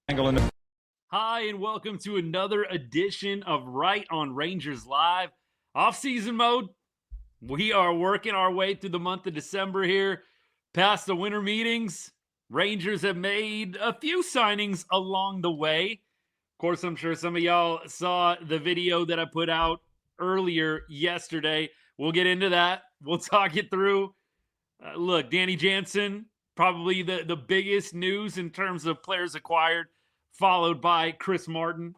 Hi, and welcome to another edition of Right on Rangers Live. Off-season mode. We are working our way through the month of December here, past the winter meetings. Rangers have made a few signings along the way. Of course, I'm sure some of y'all saw the video that I put out earlier yesterday. We'll get into that. We'll talk it through. Look, Danny Jansen, probably the biggest news in terms of players acquired, followed by Chris Martin,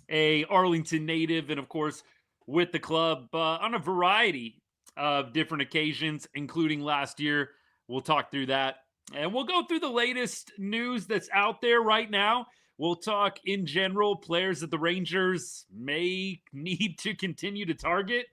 a Arlington native, and of course with the club on a variety of different occasions, including last year. We'll talk through that. And we'll go through the latest news that's out there right now. We'll talk in general players that the Rangers may need to continue to target.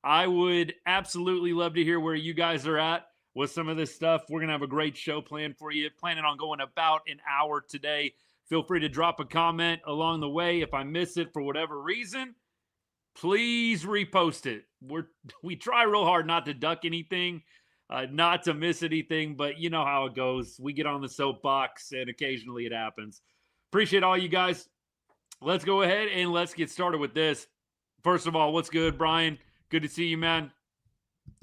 I would absolutely love to hear where you guys are at with some of this stuff. We're going to have a great show planned for you. Planning on going about an hour today. Feel free to drop a comment along the way. If I miss it for whatever reason, please repost it. We try real hard not to duck anything, not to miss anything, but you know how it goes. We get on the soapbox, and occasionally it happens. Appreciate all you guys. Let's go ahead and let's get started with this. First of all, what's good, Brian? Good to see you, man.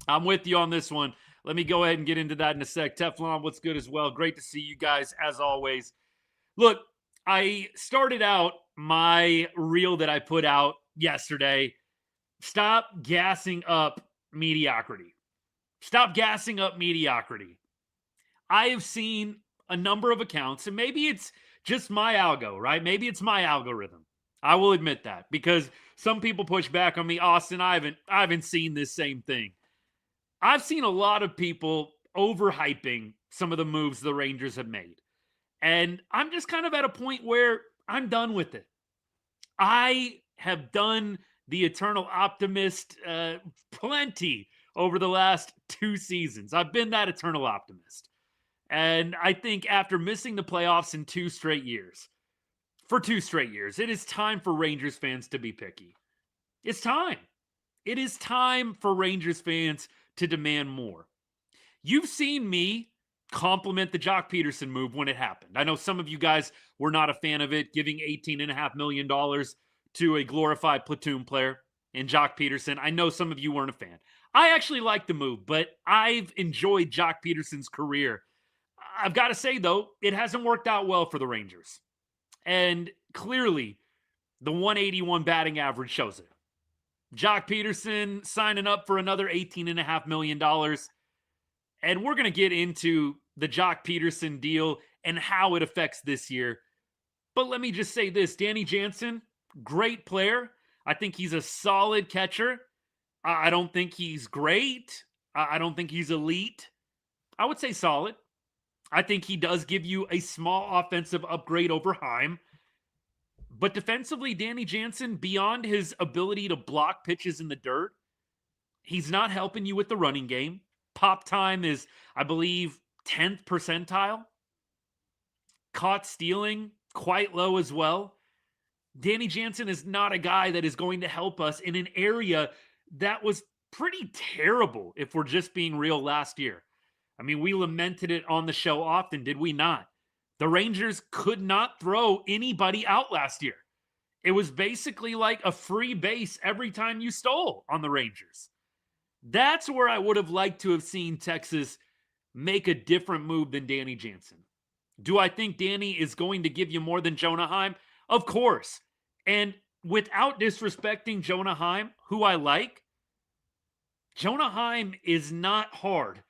I'm with you on this one. Let me go ahead and get into that in a sec. Teflon, what's good as well? Great to see you guys, as always. Look, I started out my reel that I put out yesterday. Stop gassing up mediocrity. Stop gassing up mediocrity. I have seen a number of accounts, and maybe it's just my algo, right? Maybe it's my algorithm. I will admit that, because some people push back on me. Austin, I haven't seen this same thing. I've seen a lot of people overhyping some of the moves the Rangers have made. And I'm just kind of at a point where I'm done with it. I have done the eternal optimist plenty over the last 2 seasons. I've been that eternal optimist. And I think after missing the playoffs in 2 straight years, for 2 straight years, it is time for Rangers fans to be picky. It's time. It is time for Rangers fans to demand more. You've seen me compliment the Jock Peterson move when it happened. I know some of you guys were not a fan of it, giving $18.5 million to a glorified platoon player in Jock Peterson. I know some of you weren't a fan. I actually like the move, but I've enjoyed Jock Peterson's career. I've got to say, though, it hasn't worked out well for the Rangers. And clearly, the 181 batting average shows it. Jock Peterson signing up for another $18.5 million. And we're going to get into the Jock Peterson deal and how it affects this year. But let me just say this. Danny Jansen, great player. I think he's a solid catcher. I don't think he's great. I don't think he's elite. I would say solid. I think he does give you a small offensive upgrade over Heim. But defensively, Danny Jansen, beyond his ability to block pitches in the dirt, he's not helping you with the running game. Pop time is, I believe, 10th percentile. Caught stealing, quite low as well. Danny Jansen is not a guy that is going to help us in an area that was pretty terrible, if we're just being real, last year. I mean, we lamented it on the show often, did we not? The Rangers could not throw anybody out last year. It was basically like a free base every time you stole on the Rangers. That's where I would have liked to have seen Texas make a different move than Danny Jansen. Do I think Danny is going to give you more than Jonah Heim? Of course. And without disrespecting Jonah Heim, who I like, Jonah Heim is not hard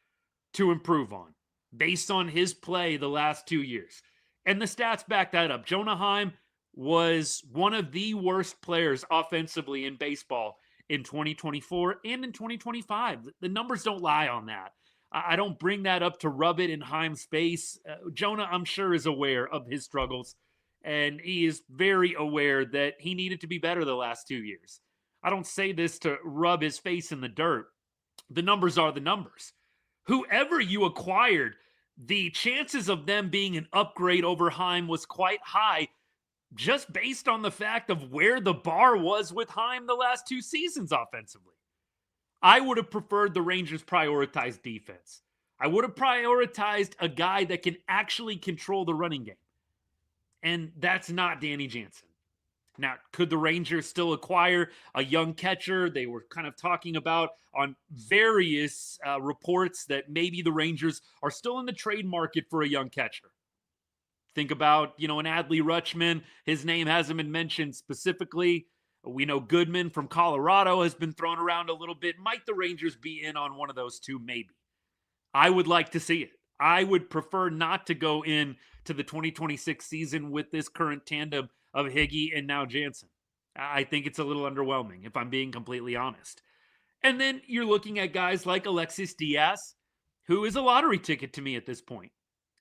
to improve on based on his play the last 2 years. And the stats back that up. Jonah Heim was one of the worst players offensively in baseball in 2024 and in 2025. The numbers don't lie on that. I don't bring that up to rub it in Heim's face. Jonah, I'm sure, is aware of his struggles, and he is very aware that he needed to be better the last 2 years. I don't say this to rub his face in the dirt. The numbers are the numbers. Whoever you acquired, the chances of them being an upgrade over Heim was quite high, just based on the fact of where the bar was with Heim the last 2 seasons offensively. I would have preferred the Rangers prioritize defense. I would have prioritized a guy that can actually control the running game. And that's not Danny Jansen. Now, could the Rangers still acquire a young catcher? They were kind of talking about on various reports that maybe the Rangers are still in the trade market for a young catcher. Think about, an Adley Rutschman. His name hasn't been mentioned specifically. We know Goodman from Colorado has been thrown around a little bit. Might the Rangers be in on one of those two? Maybe. I would like to see it. I would prefer not to go in to the 2026 season with this current tandem of Higgy and now Jansen. I think it's a little underwhelming, if I'm being completely honest. And then you're looking at guys like Alexis Diaz, who is a lottery ticket to me at this point.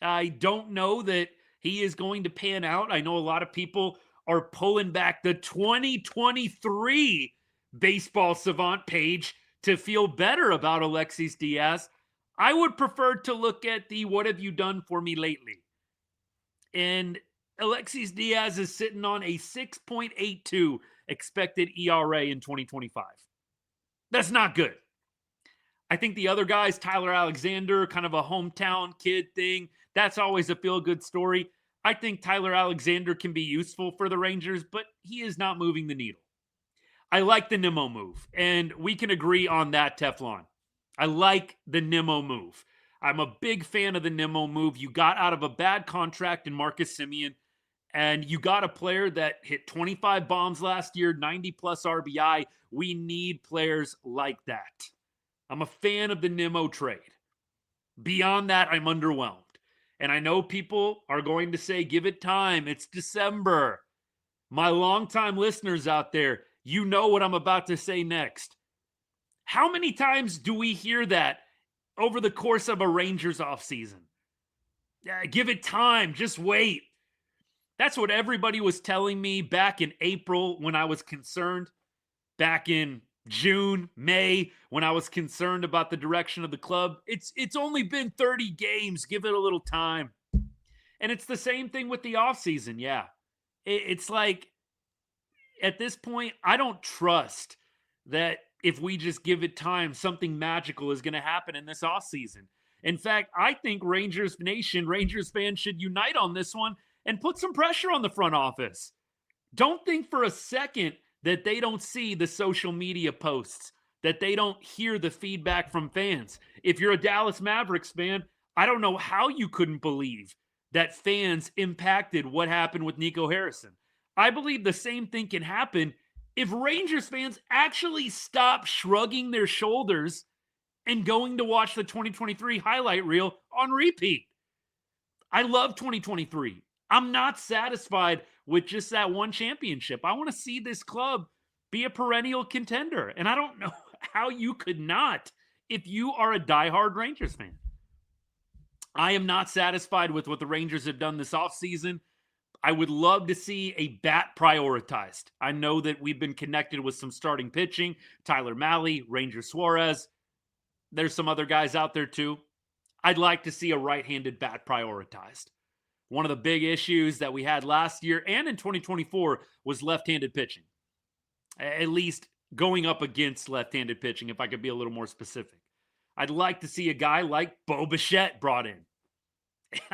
I don't know that he is going to pan out. I know a lot of people are pulling back the 2023 Baseball Savant page to feel better about Alexis Diaz. I would prefer to look at the what have you done for me lately. And Alexis Diaz is sitting on a 6.82 expected ERA in 2025. That's not good. I think the other guys, Tyler Alexander, kind of a hometown kid thing, that's always a feel-good story. I think Tyler Alexander can be useful for the Rangers, but he is not moving the needle. I like the Nimmo move, and we can agree on that, Teflon. I like the Nimmo move. I'm a big fan of the Nimmo move. You got out of a bad contract in Marcus Semien, and you got a player that hit 25 bombs last year, 90-plus RBI. We need players like that. I'm a fan of the Nimmo trade. Beyond that, I'm underwhelmed. And I know people are going to say, give it time. It's December. My longtime listeners out there, you know what I'm about to say next. How many times do we hear that over the course of a Rangers offseason? Give it time. Just wait. That's what everybody was telling me back in April when I was concerned. Back in June, May, when I was concerned about the direction of the club. It's only been 30 games. Give it a little time. And it's the same thing with the offseason. Yeah. It's like, at this point, I don't trust that if we just give it time, something magical is going to happen in this offseason. In fact, I think Rangers Nation, Rangers fans should unite on this one and put some pressure on the front office. Don't think for a second that they don't see the social media posts, that they don't hear the feedback from fans. If you're a Dallas Mavericks fan, I don't know how you couldn't believe that fans impacted what happened with Nico Harrison. I believe the same thing can happen if Rangers fans actually stop shrugging their shoulders and going to watch the 2023 highlight reel on repeat. I love 2023. I'm not satisfied with just that one championship. I want to see this club be a perennial contender. And I don't know how you could not if you are a diehard Rangers fan. I am not satisfied with what the Rangers have done this offseason. I would love to see a bat prioritized. I know that we've been connected with some starting pitching. Tyler Mahle, Ranger Suarez. There's some other guys out there too. I'd like to see a right-handed bat prioritized. One of the big issues that we had last year and in 2024 was left-handed pitching. At least going up against left-handed pitching, if I could be a little more specific. I'd like to see a guy like Bo Bichette brought in.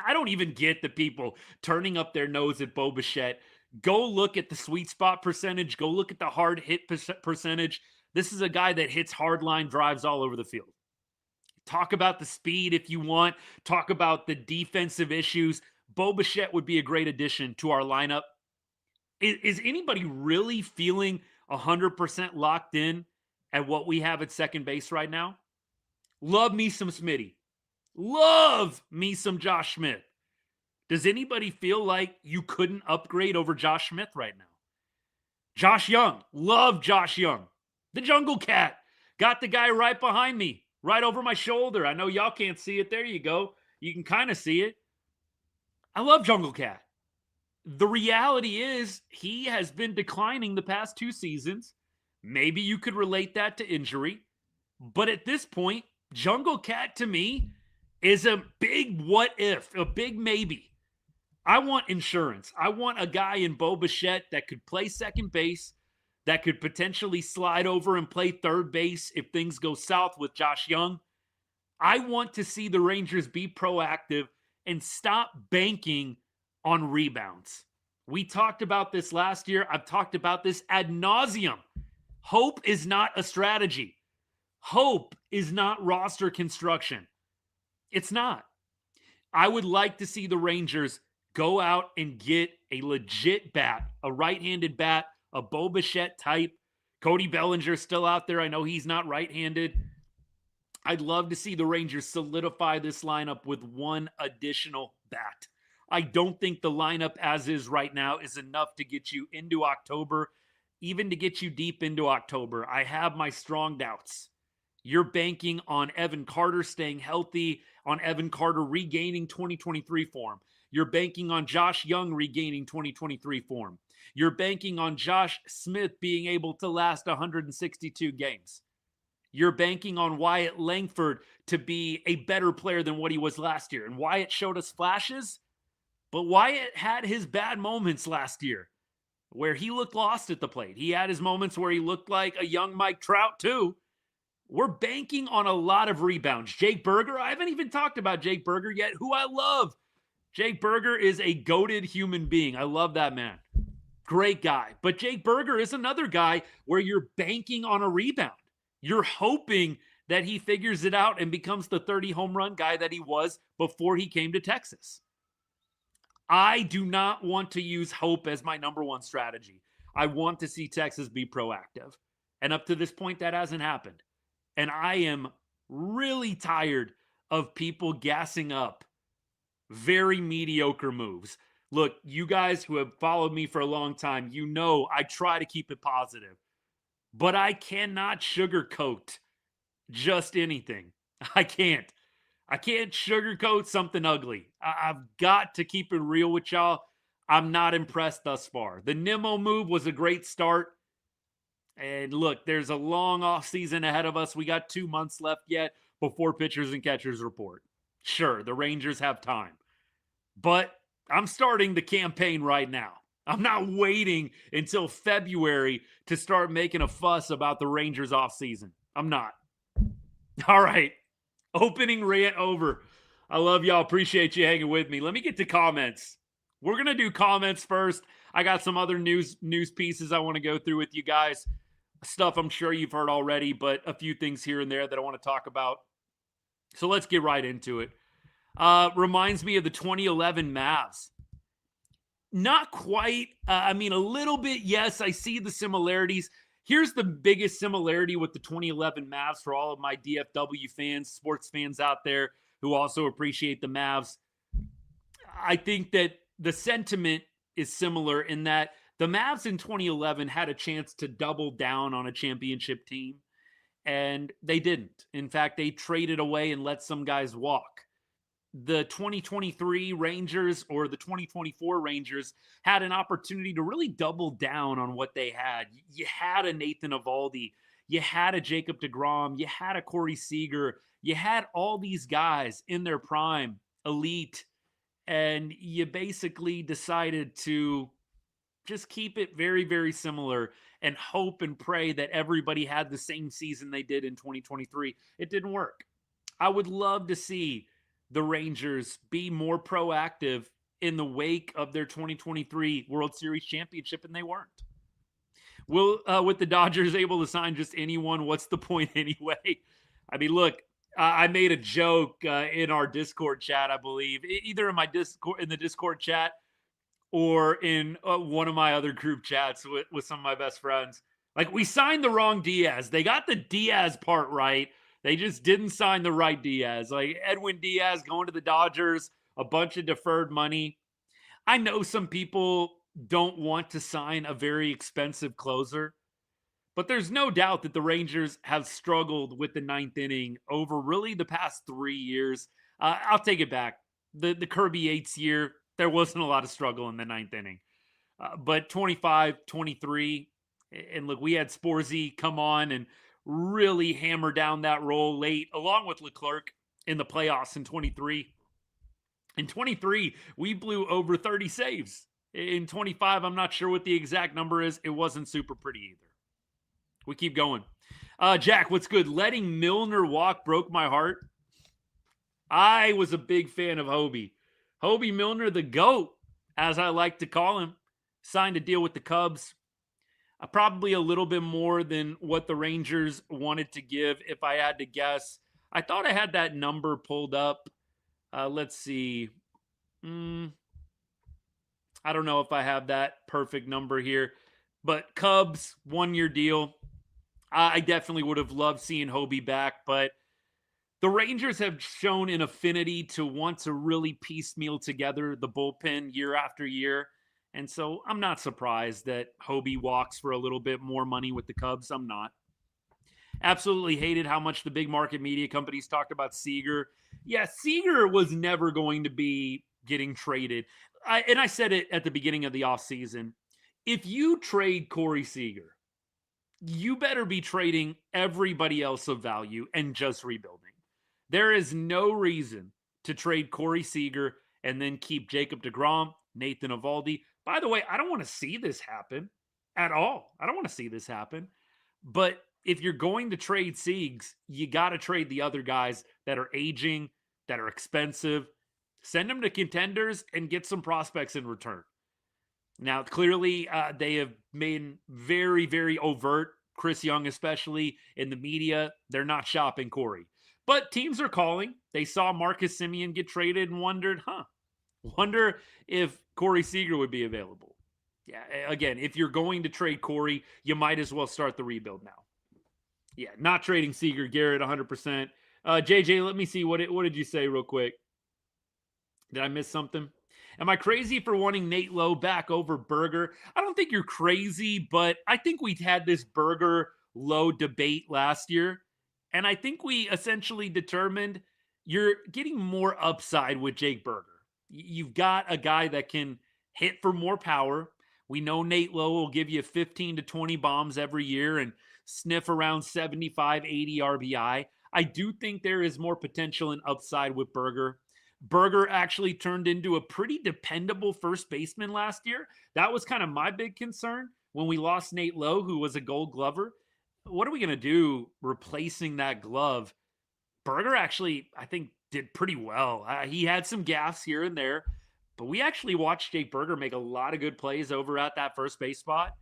I don't even get the people turning up their nose at Bo Bichette. Go look at the sweet spot percentage. Go look at the hard hit percentage. This is a guy that hits hard line drives all over the field. Talk about the speed if you want. Talk about the defensive issues. Bo Bichette would be a great addition to our lineup. Is anybody really feeling 100% locked in at what we have at second base right now? Love me some Smitty. Love me some Josh Smith. Does anybody feel like you couldn't upgrade over Josh Smith right now? Josh Young. Love Josh Young. The Jungle Cat. Got the guy right behind me. Right over my shoulder. I know y'all can't see it. There you go. You can kind of see it. I love Jungle Cat. The reality is he has been declining the past 2 seasons. Maybe you could relate that to injury. But at this point, Jungle Cat to me is a big what if, a big maybe. I want insurance. I want a guy in Bo Bichette that could play second base, that could potentially slide over and play third base if things go south with Josh Young. I want to see the Rangers be proactive and stop banking on rebounds. We talked about this last year. I've talked about this ad nauseum. Hope is not a strategy. Hope is not roster construction. It's not. I would like to see the Rangers go out and get a legit bat, a right-handed bat, a Bo Bichette type. Cody Bellinger's still out there. I know he's not right-handed. I'd love to see the Rangers solidify this lineup with one additional bat. I don't think the lineup as is right now is enough to get you into October, even to get you deep into October. I have my strong doubts. You're banking on Evan Carter staying healthy, on Evan Carter regaining 2023 form. You're banking on Josh Young regaining 2023 form. You're banking on Josh Smith being able to last 162 games. You're banking on Wyatt Langford to be a better player than what he was last year. And Wyatt showed us flashes, but Wyatt had his bad moments last year where he looked lost at the plate. He had his moments where he looked like a young Mike Trout too. We're banking on a lot of rebounds. Jake Berger, I haven't even talked about Jake Berger yet, who I love. Jake Berger is a goated human being. I love that man. Great guy. But Jake Berger is another guy where you're banking on a rebound. You're hoping that he figures it out and becomes the 30 home run guy that he was before he came to Texas. I do not want to use hope as my number one strategy. I want to see Texas be proactive. And up to this point, that hasn't happened. And I am really tired of people gassing up very mediocre moves. Look, you guys who have followed me for a long time, you know I try to keep it positive. But I cannot sugarcoat just anything. I can't sugarcoat something ugly. I've got to keep it real with y'all. I'm not impressed thus far. The Nimmo move was a great start. And look, there's a long offseason ahead of us. We got 2 months left yet before pitchers and catchers report. Sure, the Rangers have time. But I'm starting the campaign right now. I'm not waiting until February to start making a fuss about the Rangers offseason. I'm not. All right. Opening rant over. I love y'all. Appreciate you hanging with me. Let me get to comments. We're going to do comments first. I got some other news pieces I want to go through with you guys. Stuff I'm sure you've heard already, but a few things here and there that I want to talk about. So let's get right into it. Reminds me of the 2011 Mavs. Not quite. A little bit, yes, I see the similarities. Here's the biggest similarity with the 2011 Mavs for all of my DFW fans, sports fans out there who also appreciate the Mavs. I think that the sentiment is similar in that the Mavs in 2011 had a chance to double down on a championship team, and they didn't. In fact, they traded away and let some guys walk. The 2023 Rangers or the 2024 Rangers had an opportunity to really double down on what they had. You had a Nathan Eovaldi. You had a Jacob deGrom. You had a Corey Seager. You had all these guys in their prime, elite, and you basically decided to just keep it very, very similar and hope and pray that everybody had the same season they did in 2023. It didn't work. I would love to see the Rangers be more proactive in the wake of their 2023 World Series championship, and they weren't. With the Dodgers able to sign just anyone, what's the point anyway? I mean, look, I made a joke in our Discord chat, I believe, either in the Discord chat or in one of my other group chats with some of my best friends. Like, we signed the wrong Diaz. They got the Diaz part right. They just didn't sign the right Diaz. Like Edwin Diaz going to the Dodgers, a bunch of deferred money. I know some people don't want to sign a very expensive closer, but there's no doubt that the Rangers have struggled with the ninth inning over really the past 3 years. I'll take it back. The Kirby Yates year, there wasn't a lot of struggle in the ninth inning. But 25, 23, and look, we had Sporzy come on and really hammer down that role late, along with Leclerc in the playoffs in 23. In 23, we blew over 30 saves. In 25, I'm not sure what the exact number is. It wasn't super pretty either. We keep going. Jack, what's good? Letting Milner walk broke my heart. I was a big fan of Hobie. Hobie Milner, the GOAT, as I like to call him. signed a deal with the Cubs. Probably a little bit more than what the Rangers wanted to give, if I had to guess. I thought I had that number pulled up. Let's see. I don't know if I have that perfect number here, but Cubs, 1-year deal. I definitely would have loved seeing Hobie back, but the Rangers have shown an affinity to want to really piecemeal together the bullpen year after year. And so I'm not surprised that Hobie walks for a little bit more money with the Cubs. I'm not. Absolutely hated how much the big market media companies talked about Seager. Yeah, Seager was never going to be getting traded. I said it at the beginning of the offseason. If you trade Corey Seager, you better be trading everybody else of value and just rebuilding. There is no reason to trade Corey Seager and then keep Jacob deGrom, Nathan Eovaldi. By the way, I don't want to see this happen at all. I don't want to see this happen. But if you're going to trade Siegs, you got to trade the other guys that are aging, that are expensive. Send them to contenders and get some prospects in return. Now, clearly, they have made very, very overt, Chris Young especially, in the media. They're not shopping Corey. But teams are calling. They saw Marcus Semien get traded and wondered, wonder if Corey Seager would be available. Yeah, again, if you're going to trade Corey, you might as well start the rebuild now. Yeah, not trading Seager, Garrett, 100%. JJ, let me see. What did you say real quick? Did I miss something? Am I crazy for wanting Nate Lowe back over Berger? I don't think you're crazy, but I think we had this Berger-Lowe debate last year, and I think we essentially determined you're getting more upside with Jake Berger. You've got a guy that can hit for more power. We know Nate Lowe will give you 15 to 20 bombs every year and sniff around 75, 80 RBI. I do think there is more potential and upside with Berger. Berger actually turned into a pretty dependable first baseman last year. That was kind of my big concern when we lost Nate Lowe, who was a Gold Glover. What are we going to do replacing that glove? Berger actually, I think, did pretty well. He had some gaffes here and there, but we actually watched Jake Berger make a lot of good plays over at that first base spot.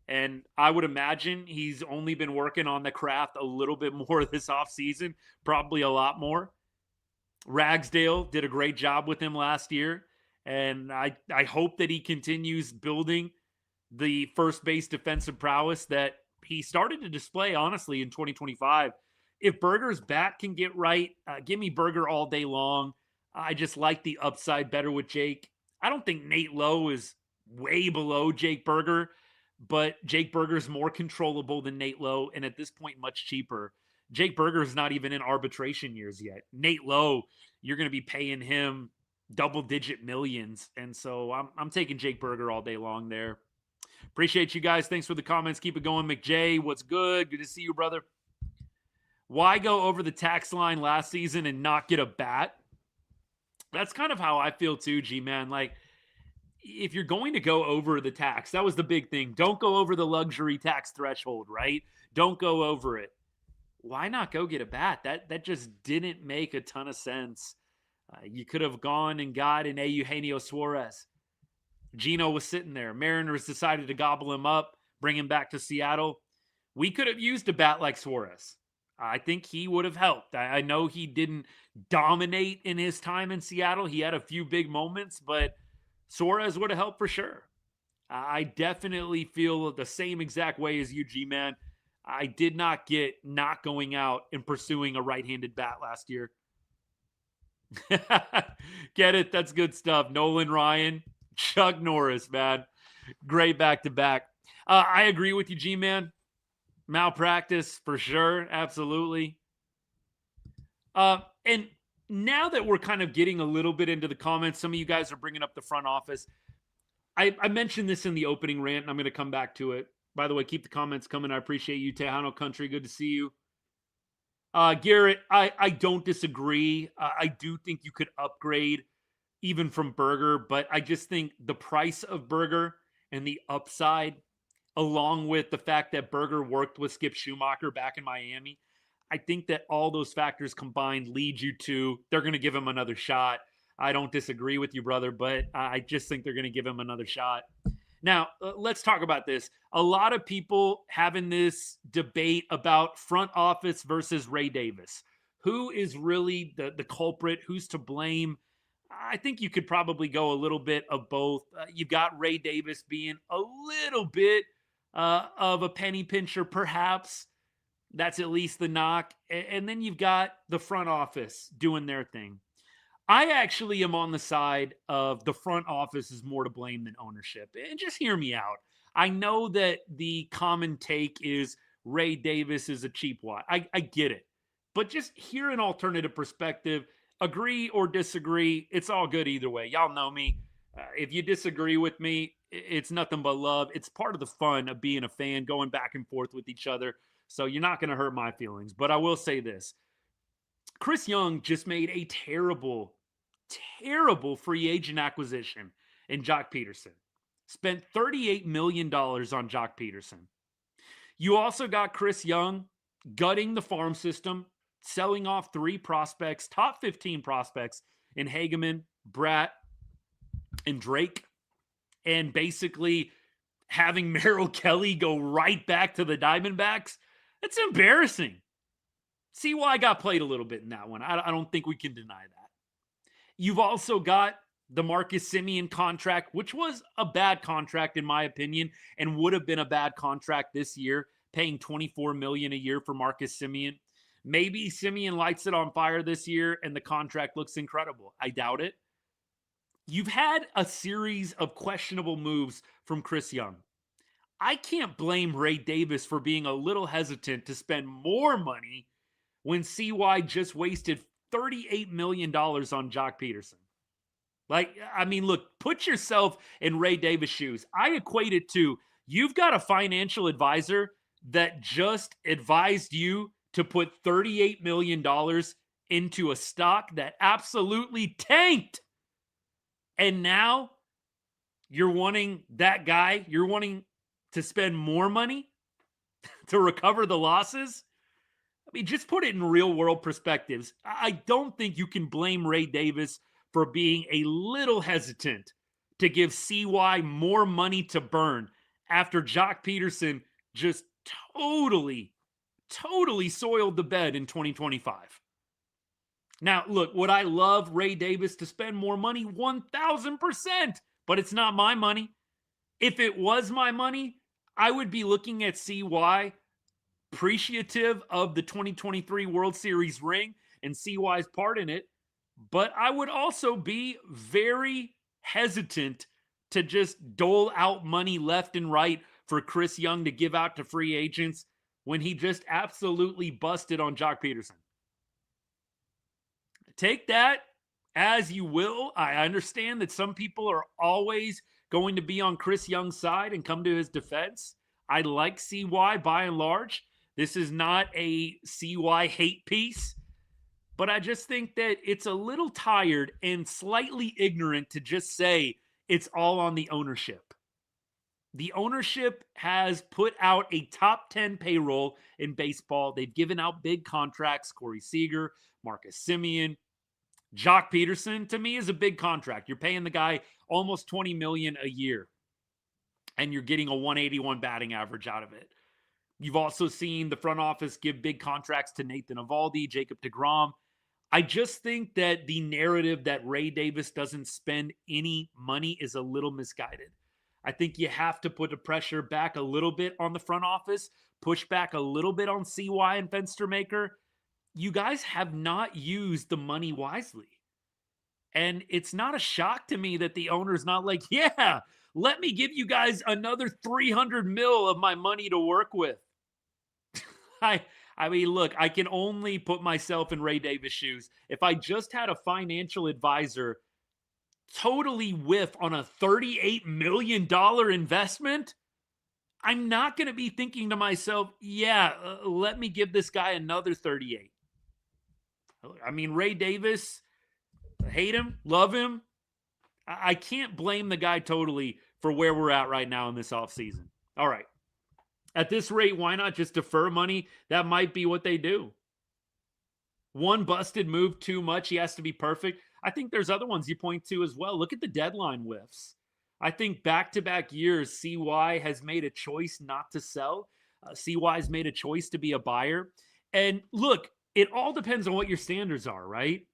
And I would imagine he's only been working on the craft a little bit more this offseason, probably a lot more. Ragsdale did a great job with him last year, and I hope that he continues building the first base defensive prowess that he started to display, honestly, in 2025. If Berger's bat can get right, give me Berger all day long. I just like the upside better with Jake. I don't think Nate Lowe is way below Jake Berger, but Jake Berger's more controllable than Nate Lowe, and at this point, much cheaper. Jake Berger is not even in arbitration years yet. Nate Lowe, you're going to be paying him double-digit millions, and so I'm taking Jake Berger all day long there. Appreciate you guys. Thanks for the comments. Keep it going. McJay, what's good? Good to see you, brother. Why go over the tax line last season and not get a bat? That's kind of how I feel too, G-Man. Like, if you're going to go over the tax, that was the big thing. Don't go over the luxury tax threshold, right? Don't go over it. Why not go get a bat? That just didn't make a ton of sense. You could have gone and got an Eugenio Suarez. Gino was sitting there. Mariners decided to gobble him up, bring him back to Seattle. We could have used a bat like Suarez. I think he would have helped. I know he didn't dominate in his time in Seattle. He had a few big moments, but Suarez would have helped for sure. I definitely feel the same exact way as you, G-Man. I did not get not going out and pursuing a right-handed bat last year. Get it? That's good stuff. Nolan Ryan, Chuck Norris, man. Great back-to-back. I agree with you, G-Man. Malpractice, for sure. Absolutely. And now that we're kind of getting a little bit into the comments, some of you guys are bringing up the front office. I mentioned this in the opening rant, and I'm going to come back to it. By the way, keep the comments coming. I appreciate you, Tejano Country. Good to see you. Garrett, I don't disagree. I do think you could upgrade even from Berger, but I just think the price of Berger and the upside, along with the fact that Berger worked with Skip Schumacher back in Miami, I think that all those factors combined lead you to they're going to give him another shot. I don't disagree with you, brother, but I just think they're going to give him another shot. Now, let's talk about this. A lot of people having this debate about front office versus Ray Davis. Who is really the culprit? Who's to blame? I think you could probably go a little bit of both. You've got Ray Davis being a little bit of a penny pincher, perhaps. That's at least the knock. And then you've got the front office doing their thing. I actually am on the side of the front office is more to blame than ownership. And just hear me out. I know that the common take is Ray Davis is a cheap wad. I get it. But just hear an alternative perspective. Agree or disagree. It's all good either way. Y'all know me. If you disagree with me, it's nothing but love. It's part of the fun of being a fan, going back and forth with each other. So you're not going to hurt my feelings. But I will say this. Chris Young just made a terrible free agent acquisition in Jock Peterson. Spent $38 million on Jock Peterson. You also got Chris Young gutting the farm system, selling off 3 prospects, top 15 prospects in Hageman, Bratt, and Drake, and basically having Merrill Kelly go right back to the Diamondbacks. It's embarrassing. CY got played a little bit in that one. I don't think we can deny that. You've also got the Marcus Semien contract, which was a bad contract in my opinion, and would have been a bad contract this year, paying $24 million a year for Marcus Semien. Maybe Semien lights it on fire this year and the contract looks incredible. I doubt it. You've had a series of questionable moves from Chris Young. I can't blame Ray Davis for being a little hesitant to spend more money when CY just wasted $38 million on Jock Peterson. Like, I mean, look, put yourself in Ray Davis' shoes. I equate it to you've got a financial advisor that just advised you to put $38 million into a stock that absolutely tanked. And now you're wanting to spend more money to recover the losses. I mean, just put it in real world perspectives. I don't think you can blame Ray Davis for being a little hesitant to give CY more money to burn after Jock Peterson just totally soiled the bed in 2025. Now, look, would I love Ray Davis to spend more money? 1,000%, but it's not my money. If it was my money, I would be looking at CY appreciative of the 2023 World Series ring and CY's part in it, but I would also be very hesitant to just dole out money left and right for Chris Young to give out to free agents when he just absolutely busted on Jock Peterson. Take that as you will. I understand that some people are always going to be on Chris Young's side and come to his defense. I like CY by and large. This is not a CY hate piece, but I just think that it's a little tired and slightly ignorant to just say it's all on the ownership. The ownership has put out a top 10 payroll in baseball. They've given out big contracts. Corey Seager, Marcus Semien, Jock Peterson, to me, is a big contract. You're paying the guy almost $20 million a year, and you're getting a 181 batting average out of it. You've also seen the front office give big contracts to Nathan Eovaldi, Jacob deGrom. I just think that the narrative that Ray Davis doesn't spend any money is a little misguided. I think you have to put the pressure back a little bit on the front office, push back a little bit on CY and Fenstermaker. You guys have not used the money wisely. And it's not a shock to me that the owner's not like, yeah, let me give you guys another 300 mil of my money to work with. I mean, look, I can only put myself in Ray Davis' shoes. If I just had a financial advisor totally whiff on a $38 million investment, I'm not going to be thinking to myself, yeah, let me give this guy another 38. I mean, Ray Davis, hate him, love him. I can't blame the guy totally for where we're at right now in this offseason. All right. At this rate, why not just defer money? That might be what they do. One busted move too much. He has to be perfect. I think there's other ones you point to as well. Look at the deadline whiffs. I think back-to-back years, CY has made a choice not to sell. CY has made a choice to be a buyer. And look, it all depends on what your standards are, right?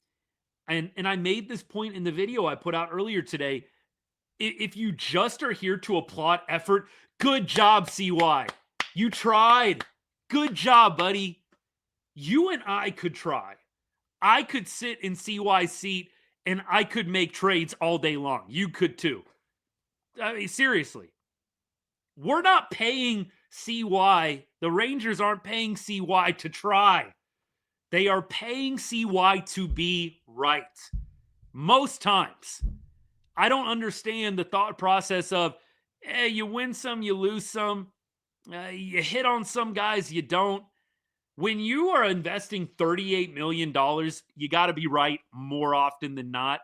And I made this point in the video I put out earlier today. If you just are here to applaud effort, good job, CY. You tried. Good job, buddy. You and I could try. I could sit in CY's seat and I could make trades all day long. You could too. I mean, seriously. We're not paying CY. The Rangers aren't paying CY to try. They are paying CY to be right. Most times. I don't understand the thought process of, you win some, you lose some. You hit on some guys, you don't. When you are investing $38 million, you got to be right more often than not.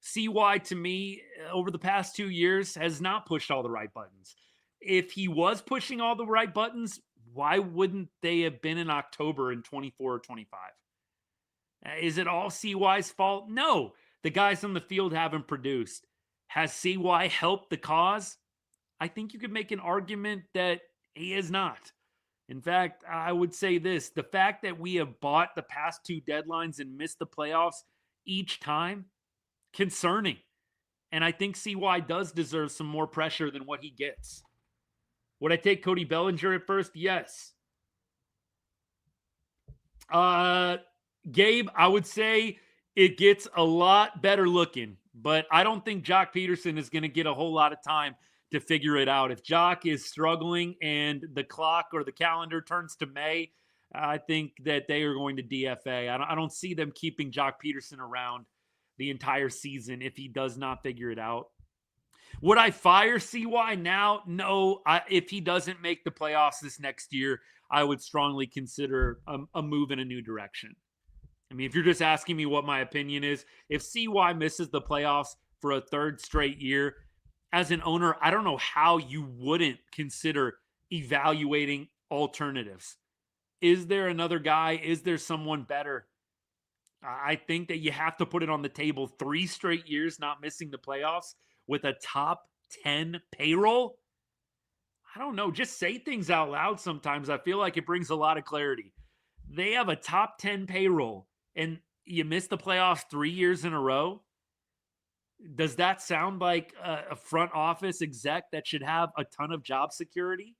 CY, to me, over the past 2 years, has not pushed all the right buttons. If he was pushing all the right buttons, why wouldn't they have been in October in 24 or 25? Is it all CY's fault? No. The guys on the field haven't produced. Has CY helped the cause? I think you could make an argument that he has not. In fact, I would say this. The fact that we have bought the past 2 deadlines and missed the playoffs each time, concerning. And I think CY does deserve some more pressure than what he gets. Would I take Cody Bellinger at first? Yes. Gabe, I would say it gets a lot better looking, but I don't think Jock Peterson is going to get a whole lot of time to figure it out. If Jock is struggling and the clock or the calendar turns to May, I think that they are going to DFA. I don't see them keeping Jock Peterson around the entire season if he does not figure it out. Would I fire CY now? No. If he doesn't make the playoffs this next year, I would strongly consider a move in a new direction. I mean, if you're just asking me what my opinion is, if CY misses the playoffs for a 3rd straight year, as an owner, I don't know how you wouldn't consider evaluating alternatives. Is there another guy? Is there someone better? I think that you have to put it on the table. 3 straight years not missing the playoffs with a top 10 payroll. I don't know. Just say things out loud sometimes. I feel like it brings a lot of clarity. They have a top 10 payroll and you miss the playoffs 3 years in a row. Does that sound like a front office exec that should have a ton of job security?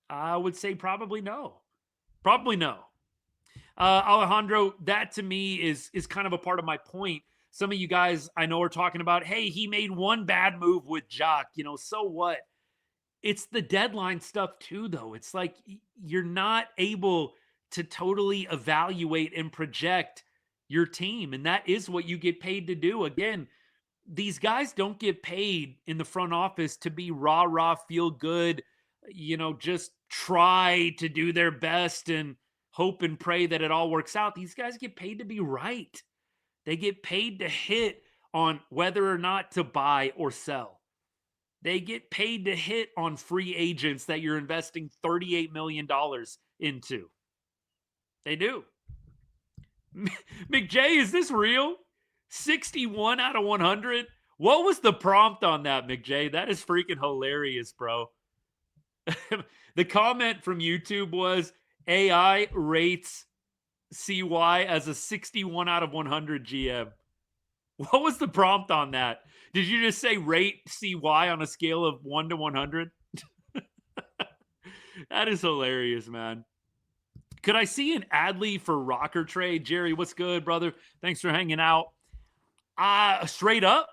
I would say probably no. Probably no. Alejandro, that to me is kind of a part of my point. Some of you guys I know are talking about, hey, he made one bad move with Jock. So what? It's the deadline stuff too, though. It's like you're not able to totally evaluate and project your team. And that is what you get paid to do. Again, these guys don't get paid in the front office to be rah, feel good, just try to do their best and hope and pray that it all works out. These guys get paid to be right. They get paid to hit on whether or not to buy or sell. They get paid to hit on free agents that you're investing $38 million into. They do. McJ, is this real? 61 out of 100? What was the prompt on that, McJ? That is freaking hilarious, bro. The comment from YouTube was, AI rates CY as a 61 out of 100 GM. What was the prompt on that? Did you just say rate CY on a scale of 1 to 100? That is hilarious, man. Could I see an Adley for Rocker trade? Jerry, what's good, brother? Thanks for hanging out. Straight up,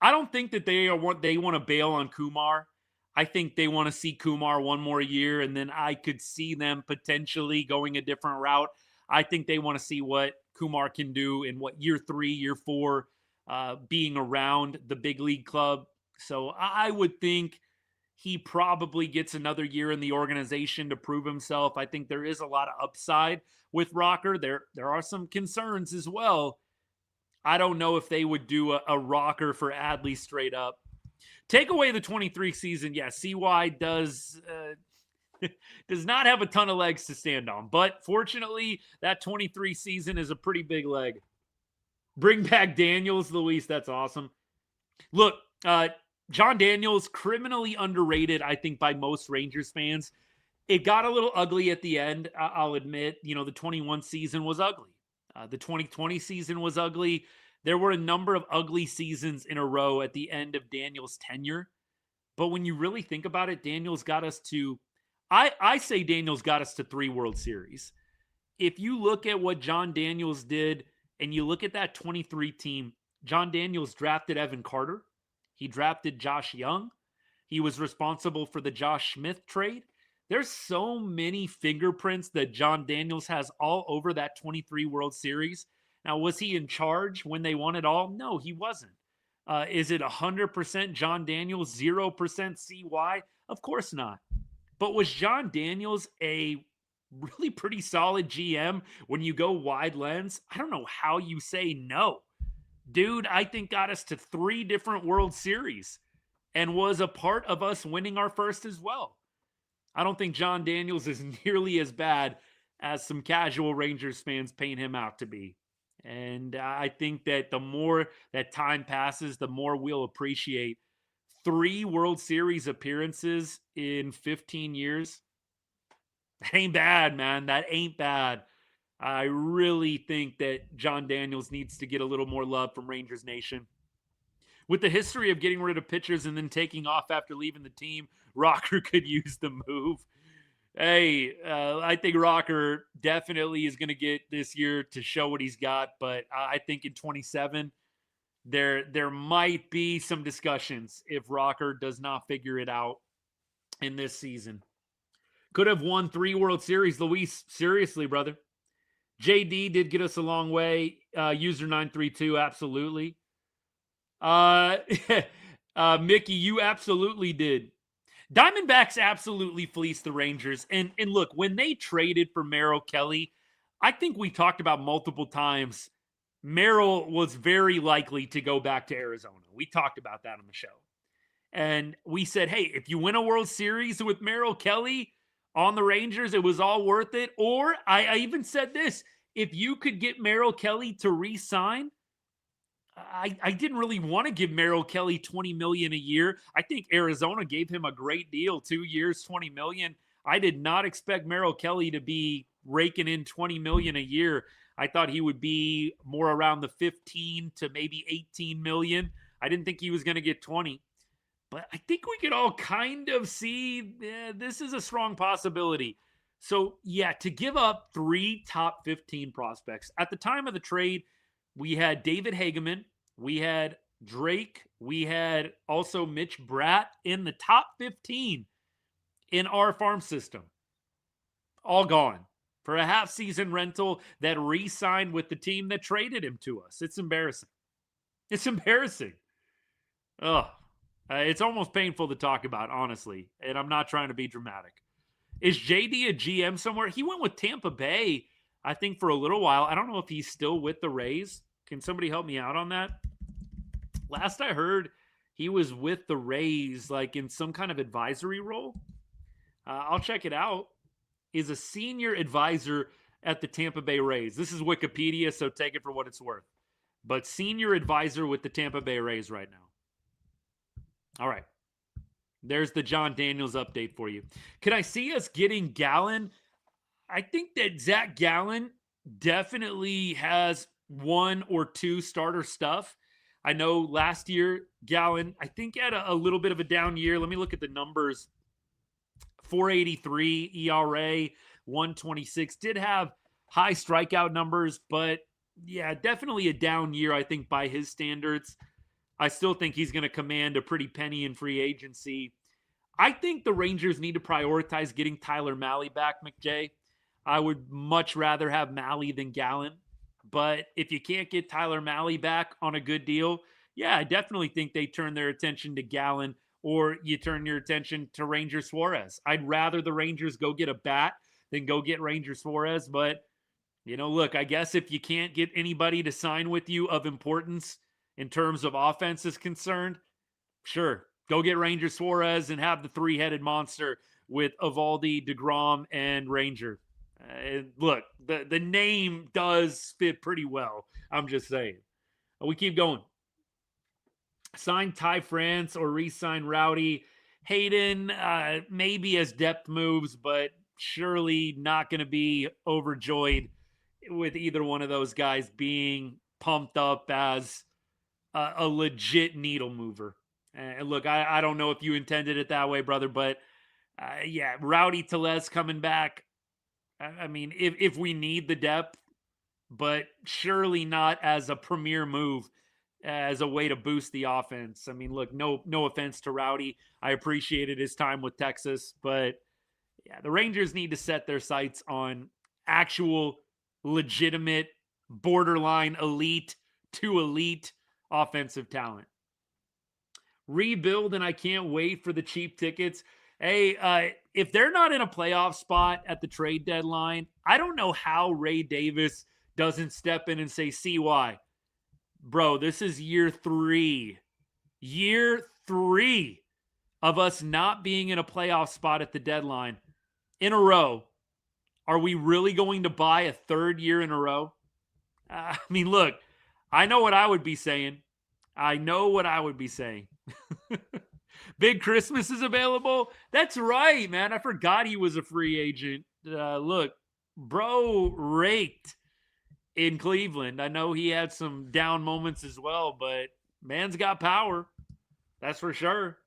I don't think that they want to bail on Kumar. I think they want to see Kumar one more year, and then I could see them potentially going a different route. I think they want to see what Kumar can do in year 3, year 4, being around the big league club. So I would think he probably gets another year in the organization to prove himself. I think there is a lot of upside with Rocker. There are some concerns as well. I don't know if they would do a Rocker for Adley straight up. Take away the 23 season. Yeah, CY does not have a ton of legs to stand on. But fortunately, that 23 season is a pretty big leg. Bring back Daniels, Luis. That's awesome. Look, John Daniels, criminally underrated, I think, by most Rangers fans. It got a little ugly at the end. I'll admit, the 21 season was ugly. The 2020 season was ugly. There were a number of ugly seasons in a row at the end of Daniels' tenure. But when you really think about it, Daniels got us to, I say Daniels got us to 3 World Series. If you look at what John Daniels did and you look at that 23 team, John Daniels drafted Evan Carter. He drafted Josh Young. He was responsible for the Josh Smith trade. There's so many fingerprints that John Daniels has all over that 23 World Series. Now, was he in charge when they won it all? No, he wasn't. Is it 100% John Daniels, 0% CY? Of course not. But was John Daniels a really pretty solid GM when you go wide lens? I don't know how you say no. Dude, I think got us to 3 different World Series and was a part of us winning our first as well. I don't think John Daniels is nearly as bad as some casual Rangers fans paint him out to be. And I think that the more that time passes, the more we'll appreciate 3 World Series appearances in 15 years. That ain't bad, man. That ain't bad. I really think that John Daniels needs to get a little more love from Rangers Nation. With the history of getting rid of pitchers and then taking off after leaving the team, Rocker could use the move. Hey, I think Rocker definitely is going to get this year to show what he's got, but I think in 27, there might be some discussions if Rocker does not figure it out in this season. Could have won 3 World Series, Luis. Seriously, brother. JD did get us a long way. User 932, absolutely. Mickey, you absolutely did. Diamondbacks absolutely fleeced the Rangers. And look, when they traded for Merrill Kelly, I think we talked about multiple times, Merrill was very likely to go back to Arizona. We talked about that on the show. And we said, hey, if you win a World Series with Merrill Kelly on the Rangers, it was all worth it. Or I even said this, if you could get Merrill Kelly to re-sign, I didn't really want to give Merrill Kelly $20 million a year. I think Arizona gave him a great deal, 2 years, $20 million. I did not expect Merrill Kelly to be raking in $20 million a year. I thought he would be more around the 15 to maybe 18 million. I didn't think he was going to get 20. But I think we could all kind of see this is a strong possibility. So, yeah, to give up 3 top 15 prospects. At the time of the trade, we had David Hageman, we had Drake, we had also Mitch Bratt in the top 15 in our farm system. All gone for a half-season rental that re-signed with the team that traded him to us. It's embarrassing. It's embarrassing. Ugh. It's almost painful to talk about, honestly, and I'm not trying to be dramatic. Is JD a GM somewhere? He went with Tampa Bay, I think, for a little while. I don't know if he's still with the Rays. Can somebody help me out on that? Last I heard, he was with the Rays, like in some kind of advisory role. I'll check it out. Is a senior advisor at the Tampa Bay Rays. This is Wikipedia, so take it for what it's worth. But senior advisor with the Tampa Bay Rays right now. All right. There's the John Daniels update for you. Can I see us getting Gallen? I think that Zach Gallen definitely has 1 or 2 starter stuff. I know last year, Gallen, I think had a little bit of a down year. Let me look at the numbers. 483 ERA, 126. Did have high strikeout numbers, but yeah, definitely a down year, I think, by his standards. I still think he's going to command a pretty penny in free agency. I think the Rangers need to prioritize getting Tyler Mahle back, McJay. I would much rather have Mahle than Gallen. But if you can't get Tyler Mahle back on a good deal, yeah, I definitely think they turn their attention to Gallen, or you turn your attention to Ranger Suarez. I'd rather the Rangers go get a bat than go get Ranger Suarez. But, look, I guess if you can't get anybody to sign with you of importance in terms of offense is concerned, sure, go get Ranger Suarez and have the 3-headed monster with Eovaldi, DeGrom, and Ranger. Look, the name does fit pretty well. I'm just saying. We keep going. sign Ty France or re-sign Rowdy. Hayden, maybe as depth moves, but surely not going to be overjoyed with either one of those guys being pumped up as a legit needle mover. And look, I don't know if you intended it that way, brother, but yeah, Rowdy Tellez coming back. I mean, if we need the depth, but surely not as a premier move as a way to boost the offense. I mean, look, no offense to Rowdy. I appreciated his time with Texas, but yeah, the Rangers need to set their sights on actual legitimate borderline elite to elite offensive talent. Rebuild, and I can't wait for the cheap tickets. Hey, if they're not in a playoff spot at the trade deadline, I don't know how Ray Davis doesn't step in and say, CY, bro, this is year three of us not being in a playoff spot at the deadline in a row. Are we really going to buy a third year in a row? I mean, look, I know what I would be saying. Big Christmas is available. That's right, man. I forgot he was a free agent. Look, bro raked in Cleveland. I know he had some down moments as well, but man's got power. That's for sure.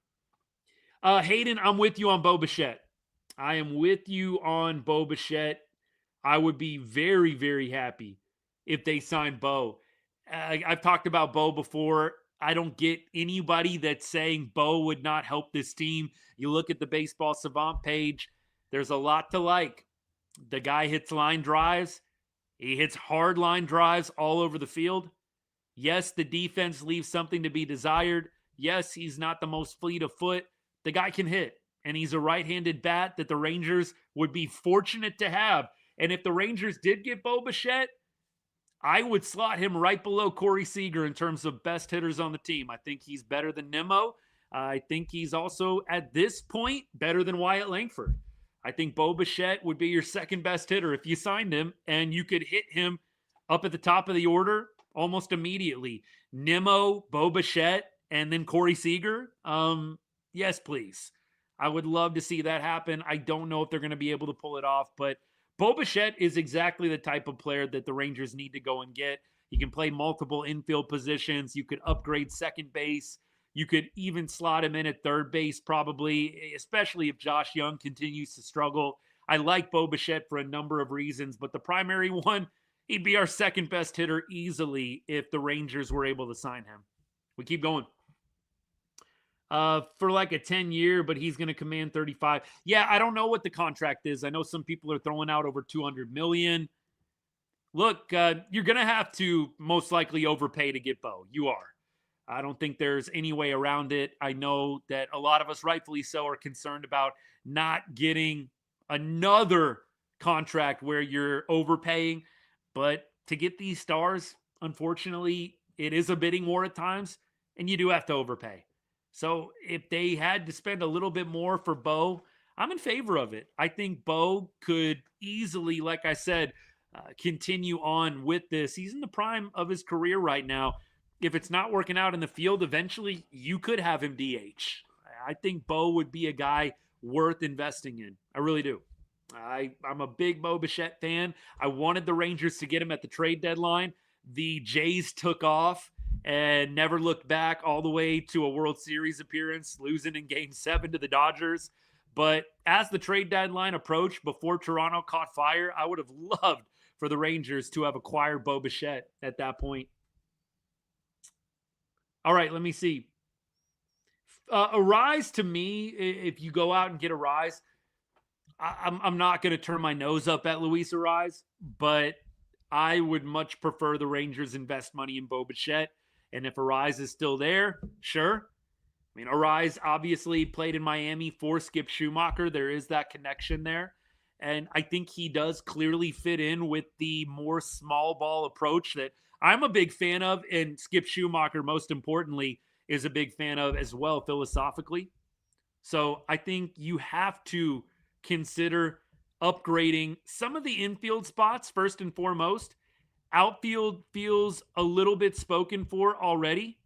Hayden, I'm with you on Bo Bichette. I am with you on Bo Bichette. I would be very, very happy if they signed Bo. I've talked about Bo before. I don't get anybody that's saying Bo would not help this team. You look at the Baseball Savant page, there's a lot to like. The guy hits line drives. He hits hard line drives all over the field. Yes, the defense leaves something to be desired. Yes, he's not the most fleet of foot. The guy can hit, and he's a right-handed bat that the Rangers would be fortunate to have. And if the Rangers did get Bo Bichette, I would slot him right below Corey Seager in terms of best hitters on the team. I think he's better than Nimmo. I think he's also, at this point, better than Wyatt Langford. I think Bo Bichette would be your second best hitter if you signed him, and you could hit him up at the top of the order almost immediately. Nimmo, Bo Bichette, and then Corey Seager. Yes, please. I would love to see that happen. I don't know if they're going to be able to pull it off, but Bo Bichette is exactly the type of player that the Rangers need to go and get. He can play multiple infield positions. You could upgrade second base. You could even slot him in at third base probably, especially if Josh Young continues to struggle. I like Bo Bichette for a number of reasons, but the primary one, he'd be our second best hitter easily if the Rangers were able to sign him. We keep going. For like a 10-year, but he's going to command 35. Yeah, I don't know what the contract is. I know some people are throwing out over $200 million. Look, you're going to have to most likely overpay to get Bo. You are. I don't think there's any way around it. I know that a lot of us, rightfully so, are concerned about not getting another contract where you're overpaying. But to get these stars, unfortunately, it is a bidding war at times, and you do have to overpay. So if they had to spend a little bit more for Bo, I'm in favor of it. I think Bo could easily, like I said, continue on with this. He's in the prime of his career right now. If it's not working out in the field, eventually you could have him DH. I think Bo would be a guy worth investing in. I really do. I'm a big Bo Bichette fan. I wanted the Rangers to get him at the trade deadline. The Jays took off and never looked back all the way to a World Series appearance, losing in Game 7 to the Dodgers. But as the trade deadline approached, before Toronto caught fire, I would have loved for the Rangers to have acquired Bo Bichette at that point. All right, let me see. Arise, to me, if you go out and get Arise, I'm not going to turn my nose up at Luis Arise, but I would much prefer the Rangers invest money in Bo Bichette. And if Arise is still there, sure. I mean, Arise obviously played in Miami for Skip Schumacher. There is that connection there. And I think he does clearly fit in with the more small ball approach that I'm a big fan of. And Skip Schumacher, most importantly, is a big fan of as well philosophically. So I think you have to consider upgrading some of the infield spots first and foremost. Outfield feels a little bit spoken for already.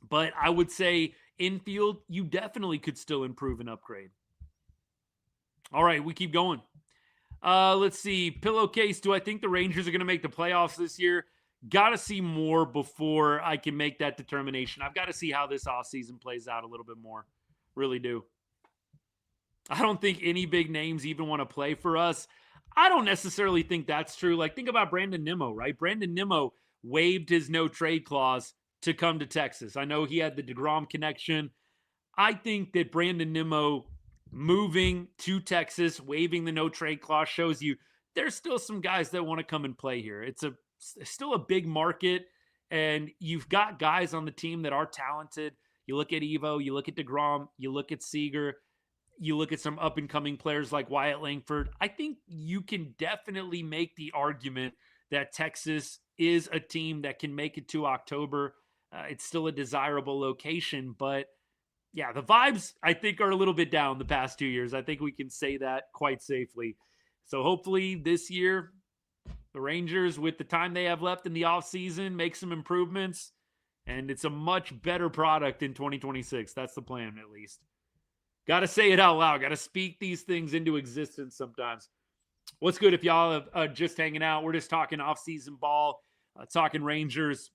But I would say infield, you definitely could still improve and upgrade. All right, we keep going. Let's see. Pillowcase, do I think the Rangers are going to make the playoffs this year? Got to see more before I can make that determination. I've got to see how this offseason plays out a little bit more. Really do. I don't think any big names even want to play for us. I don't necessarily think that's true. Like, think about Brandon Nimmo, right? Brandon Nimmo waived his no trade clause to come to Texas. I know he had the DeGrom connection. I think that Brandon Nimmo moving to Texas, waiving the no trade clause, shows you there's still some guys that want to come and play here. It's still a big market, and you've got guys on the team that are talented. You look at Evo, you look at DeGrom, you look at Seager, you look at some up-and-coming players like Wyatt Langford. I think you can definitely make the argument that Texas is a team that can make it to October. It's still a desirable location, but yeah, the vibes, I think, are a little bit down the past 2 years. I think we can say that quite safely. So hopefully this year, the Rangers, with the time they have left in the offseason, make some improvements, and it's a much better product in 2026. That's the plan, at least. Got to say it out loud. Got to speak these things into existence sometimes. What's good if y'all are just hanging out? We're just talking off-season ball, talking Rangers,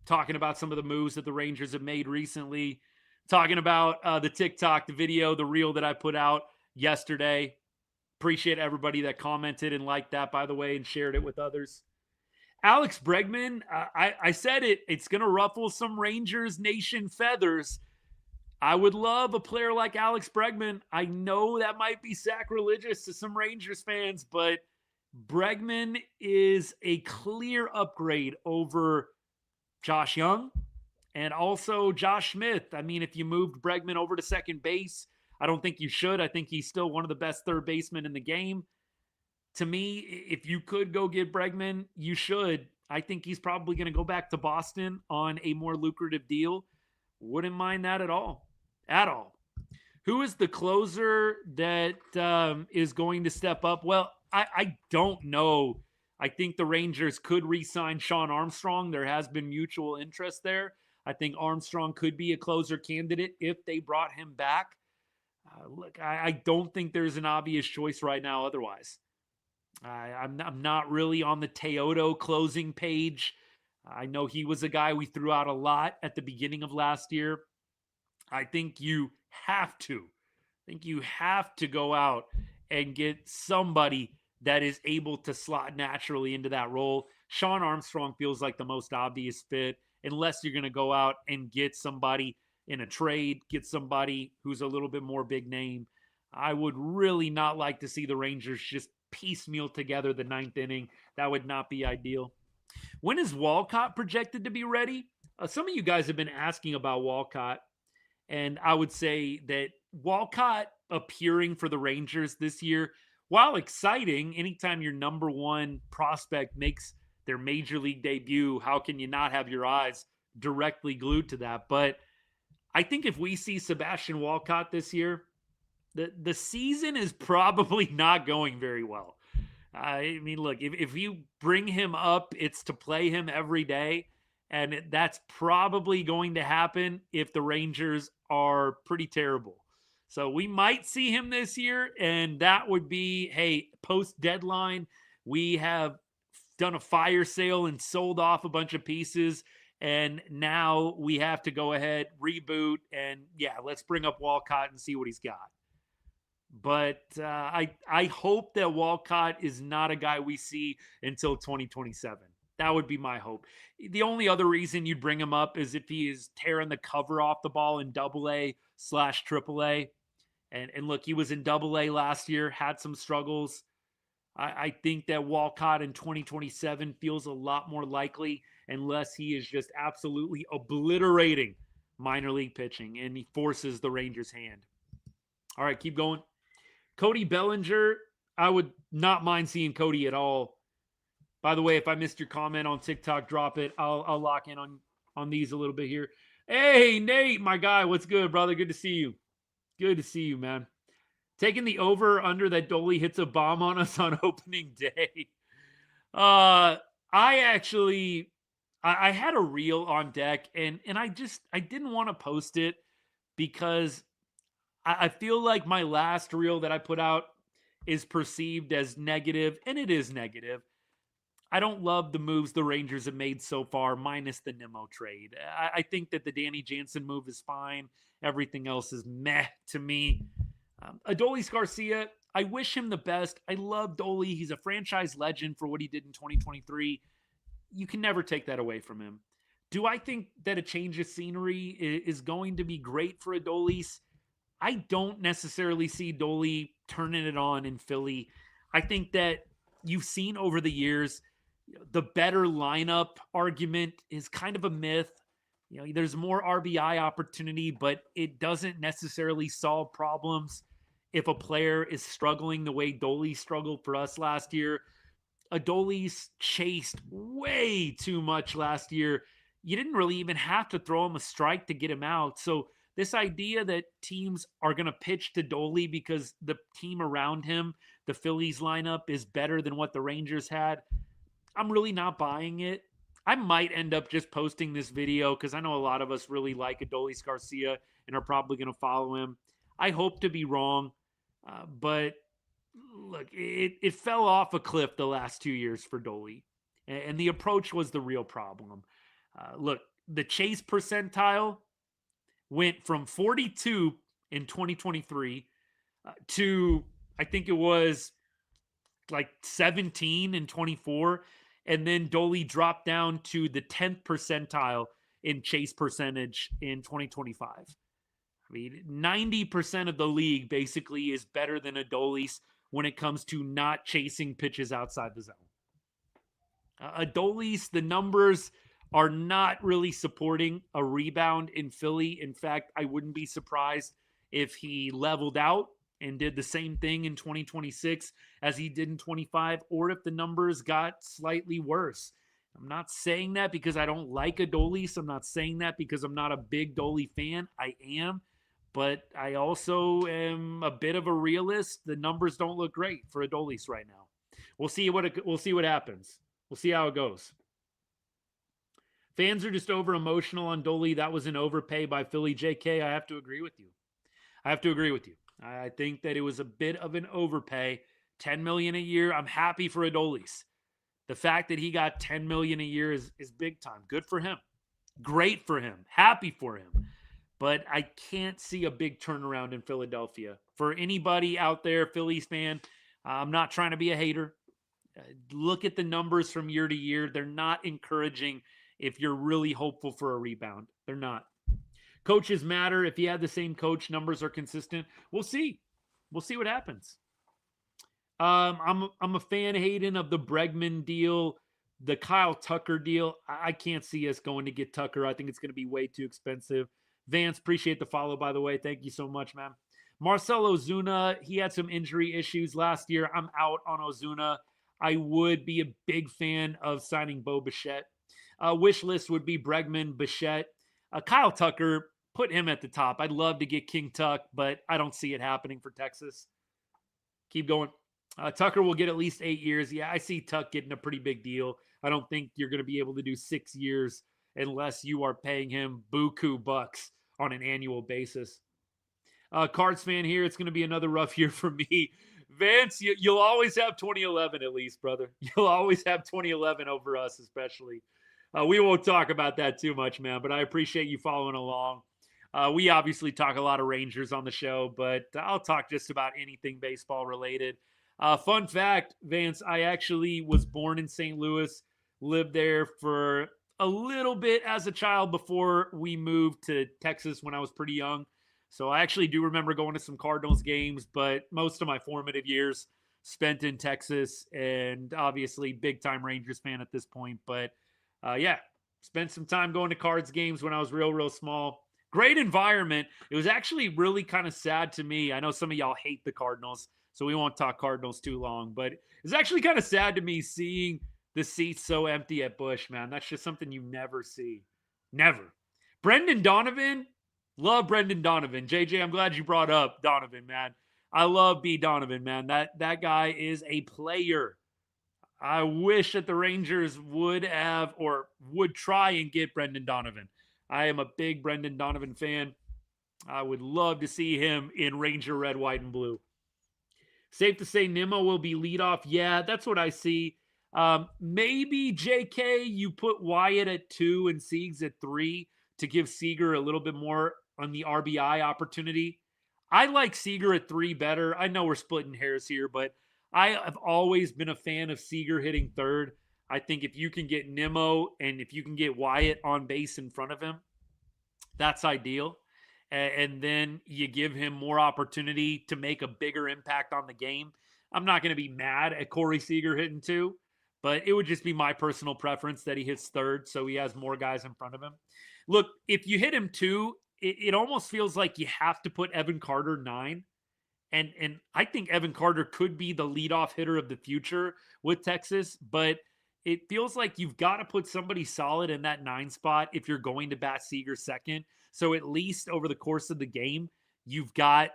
talking about some of the moves that the Rangers have made recently, talking about the TikTok, the video, the reel that I put out yesterday. Appreciate everybody that commented and liked that, by the way, and shared it with others. Alex Bregman, I said it. It's going to ruffle some Rangers Nation feathers. I would love a player like Alex Bregman. I know that might be sacrilegious to some Rangers fans, but Bregman is a clear upgrade over Josh Young and also Josh Smith. I mean, if you moved Bregman over to second base, I don't think you should. I think he's still one of the best third basemen in the game. To me, if you could go get Bregman, you should. I think he's probably going to go back to Boston on a more lucrative deal. Wouldn't mind that at all. At all. Who is the closer that is going to step up? Well, I don't know. I think the Rangers could re-sign Sean Armstrong. There has been mutual interest there. I think Armstrong could be a closer candidate if they brought him back. Look, I don't think there's an obvious choice right now otherwise. I'm not really on the Teodo closing page. I know he was a guy we threw out a lot at the beginning of last year. I think you have to go out and get somebody that is able to slot naturally into that role. Sean Armstrong feels like the most obvious fit, unless you're going to go out and get somebody in a trade, get somebody who's a little bit more big name. I would really not like to see the Rangers just piecemeal together the ninth inning. That would not be ideal. When is Walcott projected to be ready? Some of you guys have been asking about Walcott. And I would say that Walcott appearing for the Rangers this year, while exciting, anytime your number one prospect makes their major league debut, how can you not have your eyes directly glued to that? But I think if we see Sebastian Walcott this year, the season is probably not going very well. I mean, look, if you bring him up, it's to play him every day. And that's probably going to happen if the Rangers are pretty terrible. So we might see him this year, and that would be, hey, post-deadline, we have done a fire sale and sold off a bunch of pieces, and now we have to go ahead, reboot, and yeah, let's bring up Walcott and see what he's got. But I hope that Walcott is not a guy we see until 2027. That would be my hope. The only other reason you'd bring him up is if he is tearing the cover off the ball in AA/AAA. And look, he was in AA last year, had some struggles. I think that Walcott in 2027 feels a lot more likely unless he is just absolutely obliterating minor league pitching and he forces the Rangers' hand. All right, keep going. Cody Bellinger, I would not mind seeing Cody at all. By the way, if I missed your comment on TikTok, drop it. I'll lock in on these a little bit here. Hey, Nate, my guy. What's good, brother? Good to see you. Good to see you, man. Taking the over under that Dolly hits a bomb on us on opening day. I I had a reel on deck, and I didn't want to post it because I feel like my last reel that I put out is perceived as negative, and it is negative. I don't love the moves the Rangers have made so far, minus the Nimmo trade. I think that the Danny Jansen move is fine. Everything else is meh to me. Adolis Garcia, I wish him the best. I love Dolly. He's a franchise legend for what he did in 2023. You can never take that away from him. Do I think that a change of scenery is going to be great for Adolis? I don't necessarily see Dolly turning it on in Philly. I think that you've seen over the years the better lineup argument is kind of a myth. There's more RBI opportunity, but it doesn't necessarily solve problems if a player is struggling the way Dolly struggled for us last year. Adolis chased way too much last year. You didn't really even have to throw him a strike to get him out. So this idea that teams are going to pitch to Dolly because the team around him, the Phillies lineup, is better than what the Rangers had, I'm really not buying it. I might end up just posting this video because I know a lot of us really like Adolis Garcia and are probably going to follow him. I hope to be wrong, but look, it fell off a cliff the last 2 years for Dolly, and the approach was the real problem. Look, the chase percentile went from 42 in 2023 to, I think it was like 17 in 24, and then Dolly dropped down to the 10th percentile in chase percentage in 2025. I mean, 90% of the league basically is better than Adolis when it comes to not chasing pitches outside the zone. Adolis, the numbers are not really supporting a rebound in Philly. In fact, I wouldn't be surprised if he leveled out and did the same thing in 2026 as he did in 25, or if the numbers got slightly worse. I'm not saying that because I don't like Adolis. I'm not saying that because I'm not a big Dolly fan. I am, but I also am a bit of a realist. The numbers don't look great for Adolis right now. We'll see what happens. We'll see how it goes. Fans are just over emotional on Dolly. That was an overpay by Philly. JK, I have to agree with you. I think that it was a bit of an overpay. $10 million a year. I'm happy for Adolis. The fact that he got $10 million a year is big time. Good for him. Great for him. Happy for him. But I can't see a big turnaround in Philadelphia. For anybody out there, Phillies fan, I'm not trying to be a hater. Look at the numbers from year to year. They're not encouraging if you're really hopeful for a rebound. They're not. Coaches matter. If you have the same coach, numbers are consistent. We'll see. We'll see what happens. I'm a fan, Hayden, of the Bregman deal, the Kyle Tucker deal. I can't see us going to get Tucker. I think it's going to be way too expensive. Vance, appreciate the follow, by the way. Thank you so much, man. Marcell Ozuna, he had some injury issues last year. I'm out on Ozuna. I would be a big fan of signing Bo Bichette. Wish list would be Bregman, Bichette. Kyle Tucker, put him at the top. I'd love to get King Tuck, but I don't see it happening for Texas. Keep going. Tucker will get at least 8 years. Yeah, I see Tuck getting a pretty big deal. I don't think you're going to be able to do 6 years unless you are paying him buku bucks on an annual basis. Cards fan here, it's going to be another rough year for me. Vance, you'll always have 2011 at least, brother. You'll always have 2011 over us, especially. We won't talk about that too much, man, but I appreciate you following along. We obviously talk a lot of Rangers on the show, but I'll talk just about anything baseball related. Fun fact, Vance, I actually was born in St. Louis, lived there for a little bit as a child before we moved to Texas when I was pretty young. So I actually do remember going to some Cardinals games, but most of my formative years spent in Texas, and obviously big-time Rangers fan at this point. But yeah, spent some time going to Cards games when I was real small. Great environment. It was actually really kind of sad to me. I know some of y'all hate the Cardinals, so we won't talk Cardinals too long. But it's actually kind of sad to me seeing the seats so empty at Busch, man. That's just something you never see. Never. Brendan Donovan. Love Brendan Donovan. JJ, I'm glad you brought up Donovan, man. I love B. Donovan, man. That guy is a player. I wish that the Rangers would have or would try and get Brendan Donovan. I am a big Brendan Donovan fan. I would love to see him in Ranger red, white, and blue. Safe to say Nimmo will be leadoff. Yeah, that's what I see. Maybe JK, you put Wyatt at 2 and Siegs at 3 to give Seager a little bit more on the RBI opportunity. I like Seager at 3 better. I know we're splitting hairs here, but I have always been a fan of Seager hitting third. I think if you can get Nimmo and if you can get Wyatt on base in front of him, that's ideal. And then you give him more opportunity to make a bigger impact on the game. I'm not going to be mad at Corey Seager hitting 2, but it would just be my personal preference that he hits third so he has more guys in front of him. Look, if you hit him 2, it almost feels like you have to put Evan Carter 9. And I think Evan Carter could be the leadoff hitter of the future with Texas, but it feels like you've got to put somebody solid in that 9 spot if you're going to bat Seager second. So at least over the course of the game, you've got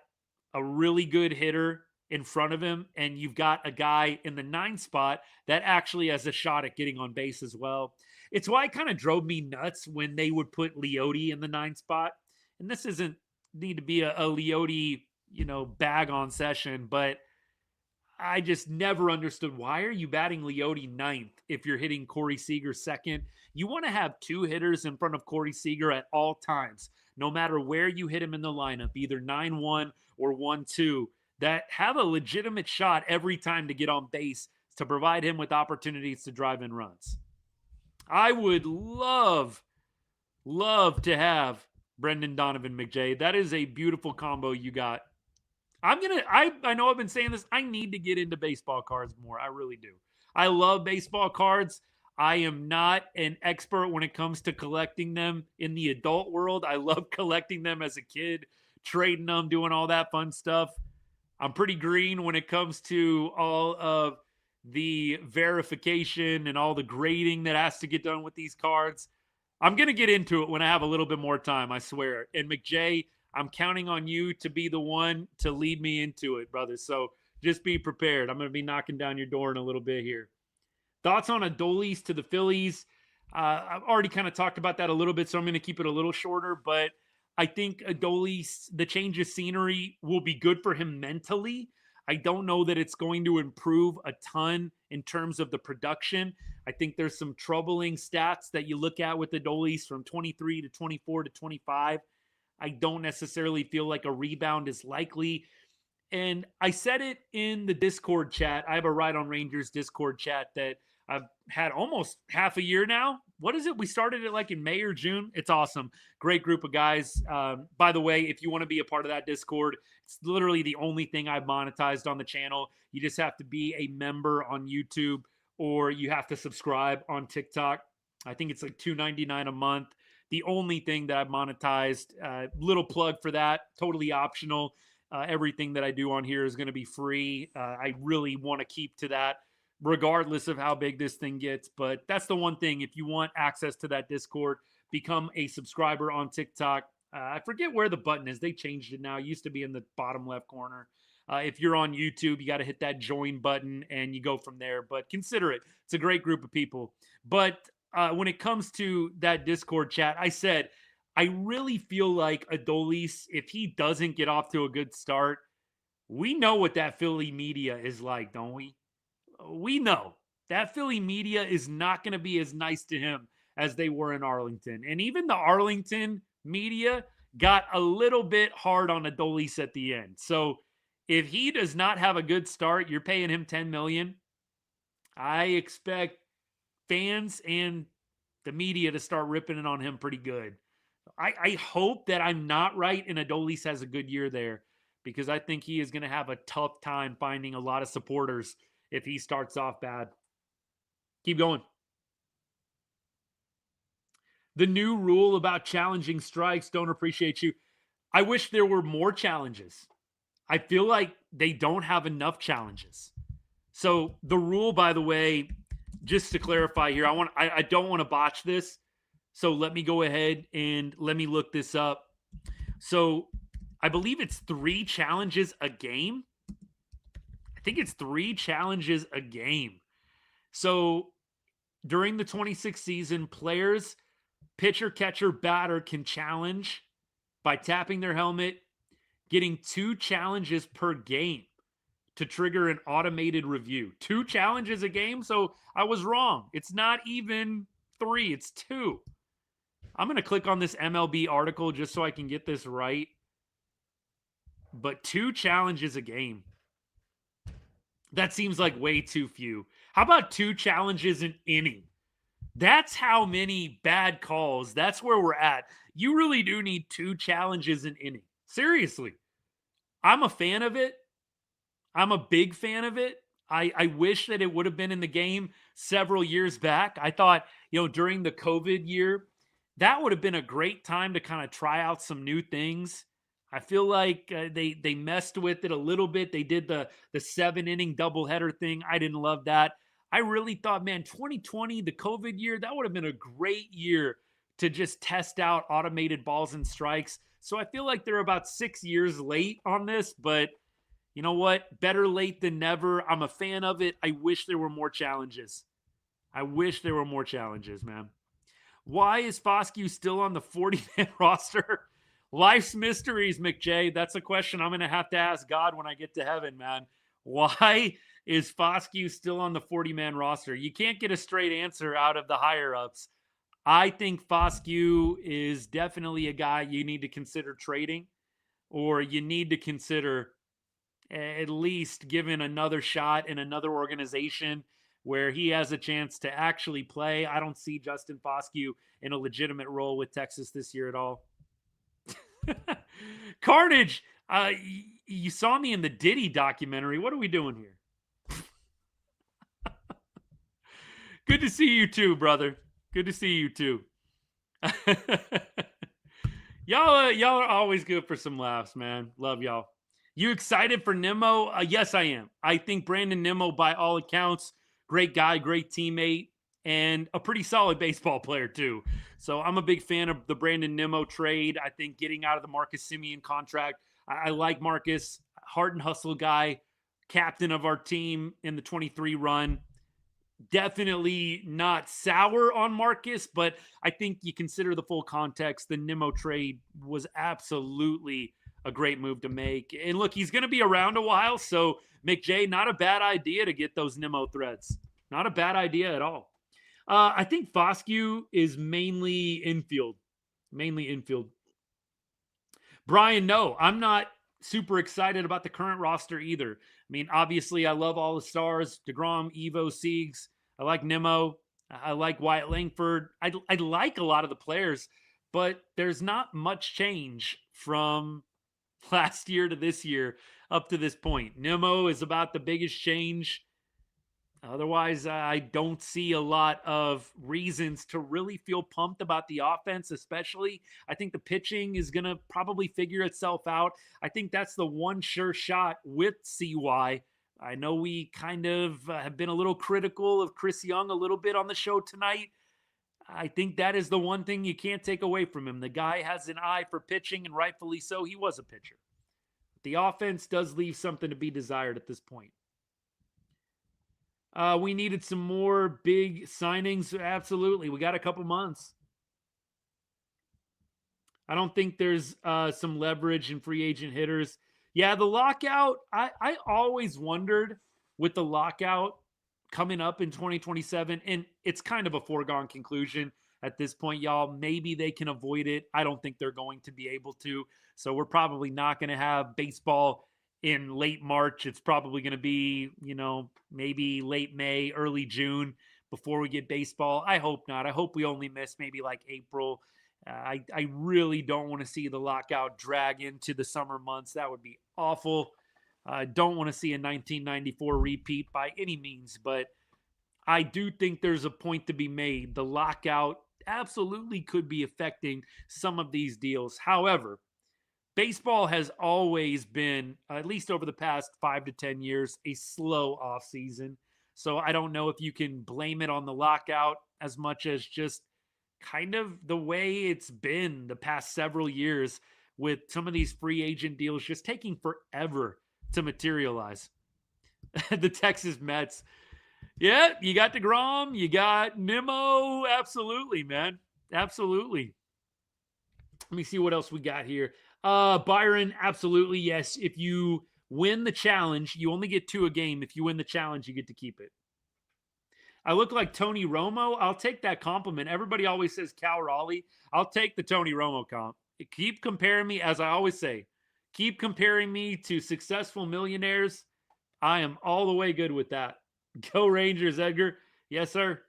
a really good hitter in front of him, and you've got a guy in the 9 spot that actually has a shot at getting on base as well. It's why it kind of drove me nuts when they would put Leote in the 9 spot. And this isn't need to be a Leote, bag on session, but I just never understood, why are you batting Leote 9th if you're hitting Corey Seager second? You want to have 2 hitters in front of Corey Seager at all times, no matter where you hit him in the lineup, either 9-1 or 1-2, that have a legitimate shot every time to get on base to provide him with opportunities to drive in runs. I would love to have Brendan Donovan, McJay. That is a beautiful combo you got. I know I've been saying this. I need to get into baseball cards more. I really do. I love baseball cards. I am not an expert when it comes to collecting them in the adult world. I love collecting them as a kid, trading them, doing all that fun stuff. I'm pretty green when it comes to all of the verification and all the grading that has to get done with these cards. I'm going to get into it when I have a little bit more time, I swear. And McJay, I'm counting on you to be the one to lead me into it, brother. So just be prepared. I'm going to be knocking down your door in a little bit here. Thoughts on Adolis to the Phillies? I've already kind of talked about that a little bit, so I'm going to keep it a little shorter. But I think Adolis, the change of scenery will be good for him mentally. I don't know that it's going to improve a ton in terms of the production. I think there's some troubling stats that you look at with Adolis from 23 to 24 to 25. I don't necessarily feel like a rebound is likely. And I said it in the Discord chat. I have a Ride on Rangers Discord chat that I've had almost half a year now. What is it? We started it like in May or June. It's awesome. Great group of guys. By the way, if you want to be a part of that Discord, it's literally the only thing I've monetized on the channel. You just have to be a member on YouTube, or you have to subscribe on TikTok. I think it's like $2.99 a month. The only thing that I've monetized, little plug for that, totally optional. Everything that I do on here is going to be free. I really want to keep to that regardless of how big this thing gets. But that's the one thing. If you want access to that Discord, become a subscriber on TikTok. I forget where the button is. They changed it now. It used to be in the bottom left corner. If you're on YouTube, you got to hit that join button and you go from there. But consider it. It's a great group of people. But when it comes to that Discord chat, I said, I really feel like Adolis, if he doesn't get off to a good start, we know what that Philly media is like, don't we? We know that Philly media is not going to be as nice to him as they were in Arlington. And even the Arlington media got a little bit hard on Adolis at the end. So if he does not have a good start, you're paying him $10 million. I expect fans and the media to start ripping it on him pretty good. I hope that I'm not right and Adolis has a good year there, because I think he is going to have a tough time finding a lot of supporters if he starts off bad. Keep going. The new rule about challenging strikes, don't appreciate you. I wish there were more challenges. I feel like they don't have enough challenges. So the rule, by the way, just to clarify here, I don't want to botch this. So let me go ahead and let me look this up. So I believe it's 3 challenges a game. I think it's 3 challenges a game. So during the 26th season, players, pitcher, catcher, batter can challenge by tapping their helmet, getting 2 challenges per game to trigger an automated review. 2 challenges a game? So I was wrong. It's not even 3, it's 2. I'm going to click on this MLB article just so I can get this right. But 2 challenges a game. That seems like way too few. How about 2 challenges an inning? That's how many bad calls. That's where we're at. You really do need 2 challenges an inning. Seriously. I'm a fan of it. I'm a big fan of it. I wish that it would have been in the game several years back. I thought, during the COVID year, that would have been a great time to kind of try out some new things. I feel like they messed with it a little bit. They did the 7-inning doubleheader thing. I didn't love that. I really thought, man, 2020, the COVID year, that would have been a great year to just test out automated balls and strikes. So I feel like they're about 6 years late on this, but you know what? Better late than never. I'm a fan of it. I wish there were more challenges. Man. Why is Foscue still on the 40-man roster? Life's mysteries, McJay. That's a question I'm going to have to ask God when I get to heaven, man. Why is Foscue still on the 40-man roster? You can't get a straight answer out of the higher-ups. I think Foscue is definitely a guy you need to consider trading, or you need to consider at least giving another shot in another organization where he has a chance to actually play. I don't see Justin Foscue in a legitimate role with Texas this year at all. Carnage, you saw me in the Diddy documentary. What are we doing here? Good to see you too, brother. Good to see you too. Y'all are always good for some laughs, man. Love y'all. You excited for Nimmo? Yes, I am. I think Brandon Nimmo, by all accounts, great guy, great teammate, and a pretty solid baseball player too. So I'm a big fan of the Brandon Nimmo trade. I think getting out of the Marcus Semien contract. I like Marcus, heart and hustle guy, captain of our team in the 23 run. Definitely not sour on Marcus, but I think you consider the full context. The Nimmo trade was absolutely a great move to make. And look, he's going to be around a while, so McJay, not a bad idea to get those Nimmo threads. Not a bad idea at all. I think Foscue is mainly infield. Brian, no, I'm not super excited about the current roster either. I mean, obviously, I love all the stars. DeGrom, Evo, Siegs. I like Nimmo. I like Wyatt Langford. I like a lot of the players, but there's not much change from last year to this year up to this point. Nimmo is about the biggest change. Otherwise, I don't see a lot of reasons to really feel pumped about the offense, especially. I think the pitching is going to probably figure itself out. I think that's the one sure shot with CY. I know we kind of have been a little critical of Chris Young a little bit on the show tonight. I think that is the one thing you can't take away from him. The guy has an eye for pitching, and rightfully so. He was a pitcher. The offense does leave something to be desired at this point. We needed some more big signings. Absolutely. We got a couple months. I don't think there's some leverage in free agent hitters. Yeah, the lockout, I always wondered with the lockout coming up in 2027, and it's kind of a foregone conclusion at this point, y'all. Maybe they can avoid it. I don't think they're going to be able to. So we're probably not going to have baseball in late March. It's probably going to be, maybe late May, early June before we get baseball. I hope not. I hope we only miss maybe like April. I really don't want to see the lockout drag into the summer months. That would be awful. I don't want to see a 1994 repeat by any means, but I do think there's a point to be made. The lockout absolutely could be affecting some of these deals. However, baseball has always been, at least over the past 5 to 10 years, a slow offseason. So I don't know if you can blame it on the lockout as much as just kind of the way it's been the past several years with some of these free agent deals just taking forever to materialize. The Texas Mets. Yeah, you got DeGrom, you got Nimmo. Absolutely, man. Absolutely. Let me see what else we got here. Byron, absolutely, yes. If you win the challenge, you only get 2 a game. If you win the challenge, you get to keep it. I look like Tony Romo. I'll take that compliment. Everybody always says Cal Raleigh. I'll take the Tony Romo comp. Keep comparing me, as I always say, keep comparing me to successful millionaires. I am all the way good with that. Go Rangers, Edgar. Yes, sir.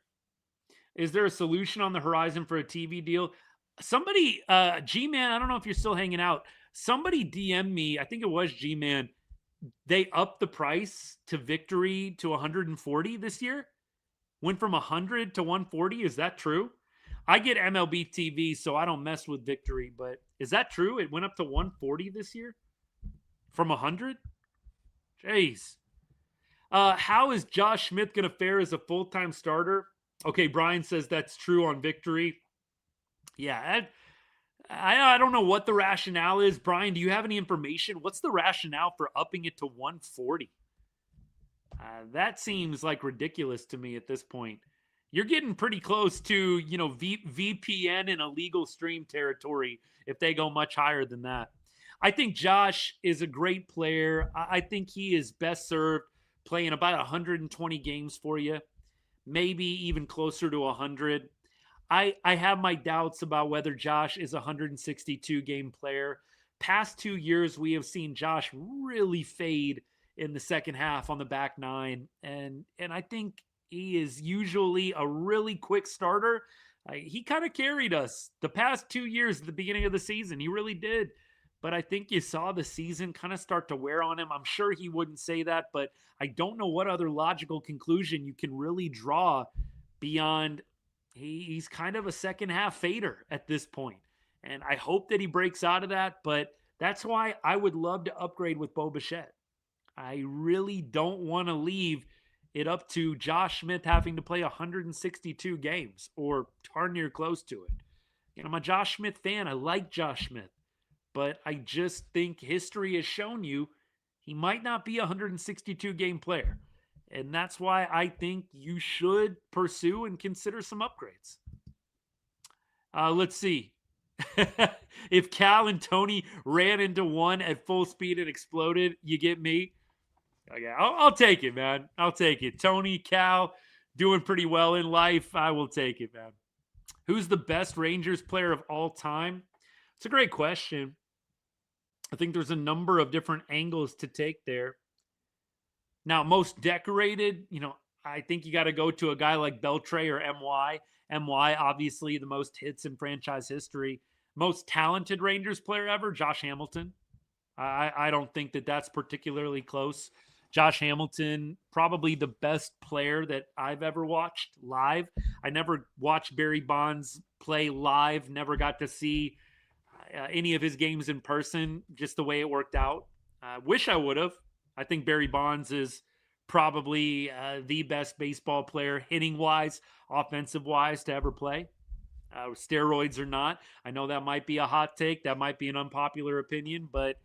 Is there a solution on the horizon for a TV deal? Somebody, G-Man, I don't know if you're still hanging out. Somebody DM'd me, I think it was G-Man. They upped the price to Victory to 140 this year. Went from 100 to 140. Is that true? I get MLB TV, so I don't mess with Victory, but is that true? It went up to 140 this year from 100? Jeez. How is Josh Smith going to fare as a full-time starter? Okay, Brian says that's true on Victory. Yeah, I don't know what the rationale is. Brian, do you have any information? What's the rationale for upping it to 140? That seems like ridiculous to me at this point. You're getting pretty close to, VPN and illegal stream territory if they go much higher than that. I think Josh is a great player. I think he is best served playing about 120 games for you, maybe even closer to 100. I have my doubts about whether Josh is a 162 game player. Past 2 years, we have seen Josh really fade in the second half on the back nine. And I think he is usually a really quick starter. He kind of carried us the past 2 years at the beginning of the season. He really did. But I think you saw the season kind of start to wear on him. I'm sure he wouldn't say that, but I don't know what other logical conclusion you can really draw beyond he's kind of a second half fader at this point. And I hope that he breaks out of that, but that's why I would love to upgrade with Bo Bichette. I really don't want to leave it up to Josh Smith having to play 162 games or darn near close to it. I'm a Josh Smith fan. I like Josh Smith, but I just think history has shown you he might not be a 162 game player. And that's why I think you should pursue and consider some upgrades. Let's see. If Cal and Tony ran into one at full speed and exploded, you get me? Okay, I'll take it, man. I'll take it. Tony, Cal, doing pretty well in life. I will take it, man. Who's the best Rangers player of all time? It's a great question. I think there's a number of different angles to take there. Now, most decorated, I think you got to go to a guy like Beltre or MY. MY, obviously, the most hits in franchise history. Most talented Rangers player ever, Josh Hamilton. I don't think that that's particularly close. Josh Hamilton, probably the best player that I've ever watched live. I never watched Barry Bonds play live, never got to see any of his games in person, just the way it worked out. Wish I would have. I think Barry Bonds is probably the best baseball player, hitting-wise, offensive-wise, to ever play. Steroids or not. I know that might be a hot take. That might be an unpopular opinion, but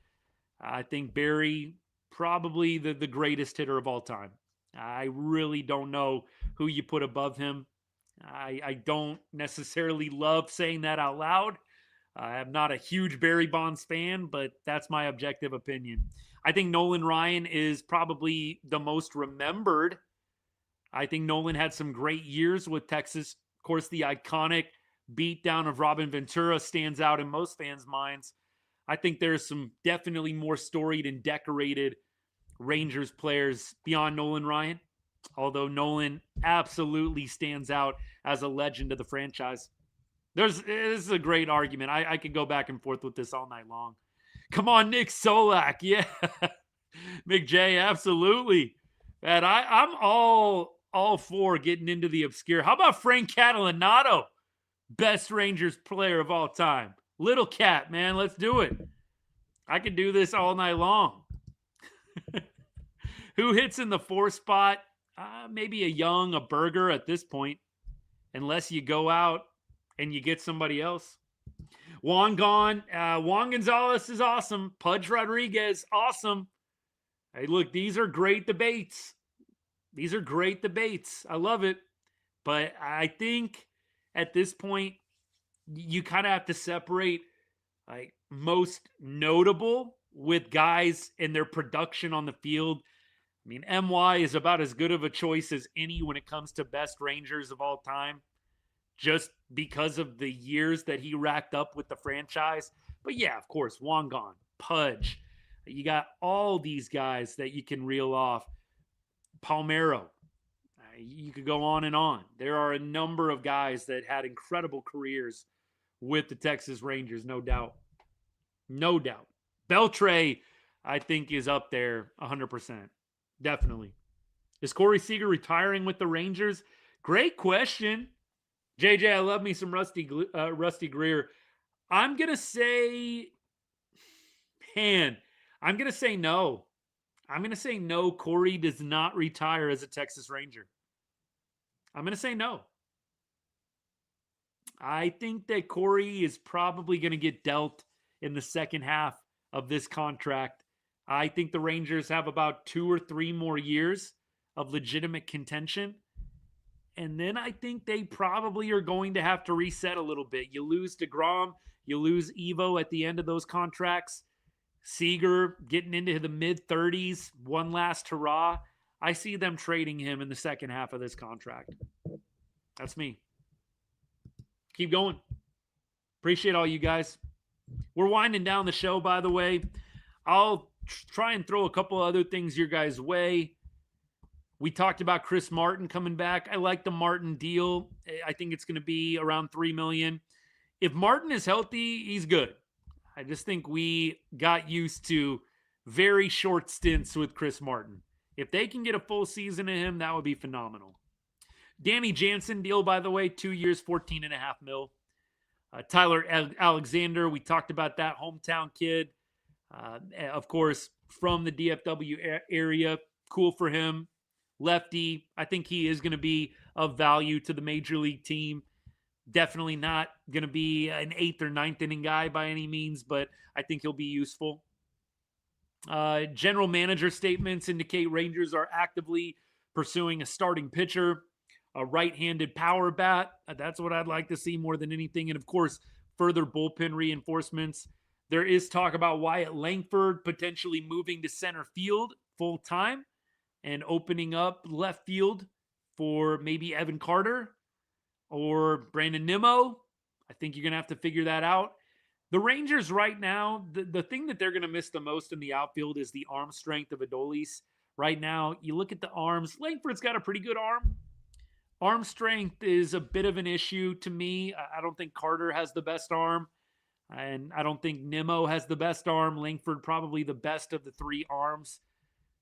I think Barry, probably the greatest hitter of all time. I really don't know who you put above him. I don't necessarily love saying that out loud. I'm not a huge Barry Bonds fan, but that's my objective opinion. I think Nolan Ryan is probably the most remembered. I think Nolan had some great years with Texas. Of course, the iconic beatdown of Robin Ventura stands out in most fans' minds. I think there's some definitely more storied and decorated Rangers players beyond Nolan Ryan, although Nolan absolutely stands out as a legend of the franchise. This is a great argument. I could go back and forth with this all night long. Come on, Nick Solak. Yeah. McJ, absolutely. And I'm all for getting into the obscure. How about Frank Catalanato? Best Rangers player of all time. Little Cat, man. Let's do it. I could do this all night long. Who hits in the 4 spot? Maybe a Berger at this point. Unless you go out and you get somebody else. Juan Gonzalez is awesome. Pudge Rodriguez, awesome. Hey, look, these are great debates. These are great debates. I love it. But I think at this point, you kind of have to separate like most notable with guys and their production on the field. I mean, MY is about as good of a choice as any when it comes to best Rangers of all time, just because of the years that he racked up with the franchise. But yeah, of course, Wangan, Pudge. You got all these guys that you can reel off. Palmero. You could go on and on. There are a number of guys that had incredible careers with the Texas Rangers, no doubt. No doubt. Beltre, I think, is up there 100%. Definitely. Is Corey Seager retiring with the Rangers? Great question. JJ, I love me some Rusty Greer. I'm going to say, I'm going to say no. I'm going to say no. Corey does not retire as a Texas Ranger. I'm going to say no. I think that Corey is probably going to get dealt in the second half of this contract. I think the Rangers have about 2 or 3 more years of legitimate contention. And then I think they probably are going to have to reset a little bit. You lose DeGrom, you lose Evo at the end of those contracts. Seager getting into the mid-30s, one last hurrah. I see them trading him in the second half of this contract. That's me. Keep going. Appreciate all you guys. We're winding down the show, by the way. I'll try and throw a couple other things your guys' way. We talked about Chris Martin coming back. I like the Martin deal. I think it's going to be around $3 million. If Martin is healthy, he's good. I just think we got used to very short stints with Chris Martin. If they can get a full season of him, that would be phenomenal. Danny Jansen deal, by the way, 2 years, $14.5 million. Tyler Alexander, we talked about that hometown kid. Of course, from the DFW area. Cool for him. Lefty, I think he is going to be of value to the major league team. Definitely not going to be an 8th or 9th inning guy by any means, but I think he'll be useful. General manager statements indicate Rangers are actively pursuing a starting pitcher, a right-handed power bat. That's what I'd like to see more than anything. And, of course, further bullpen reinforcements. There is talk about Wyatt Langford potentially moving to center field full-time and opening up left field for maybe Evan Carter or Brandon Nimmo. I think you're going to have to figure that out. The Rangers right now, the thing that they're going to miss the most in the outfield is the arm strength of Adolis. Right now, you look at the arms. Langford's got a pretty good arm. Arm strength is a bit of an issue to me. I don't think Carter has the best arm. And I don't think Nimmo has the best arm. Langford probably the best of the 3 arms.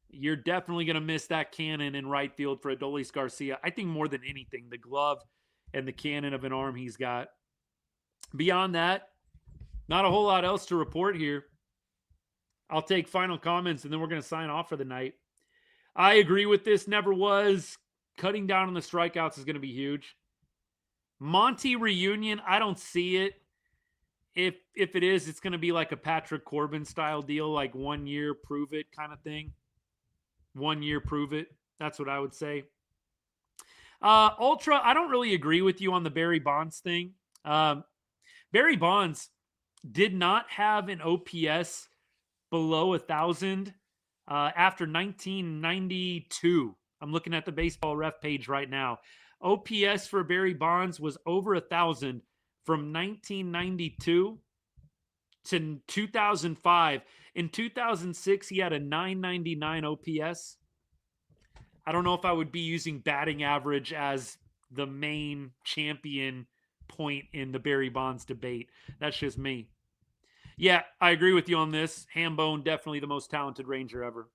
You're definitely going to miss that cannon in right field for Adolis Garcia. I think more than anything, the glove and the cannon of an arm he's got. Beyond that, not a whole lot else to report here. I'll take final comments, and then we're going to sign off for the night. I agree with this. Never was. Cutting down on the strikeouts is going to be huge. Monty reunion, I don't see it. If it is, it's going to be like a Patrick Corbin style deal, like 1 year, prove it kind of thing. 1 year, prove it. That's what I would say. Ultra, I don't really agree with you on the Barry Bonds thing. Barry Bonds did not have an OPS below 1,000 after 1992. I'm looking at the Baseball Ref page right now. OPS for Barry Bonds was over 1,000 from 1992 to 2005. In 2006, he had a 999 OPS. I don't know if I would be using batting average as the main champion point in the Barry Bonds debate. That's just me. Yeah, I agree with you on this. Hambone, definitely the most talented Ranger ever.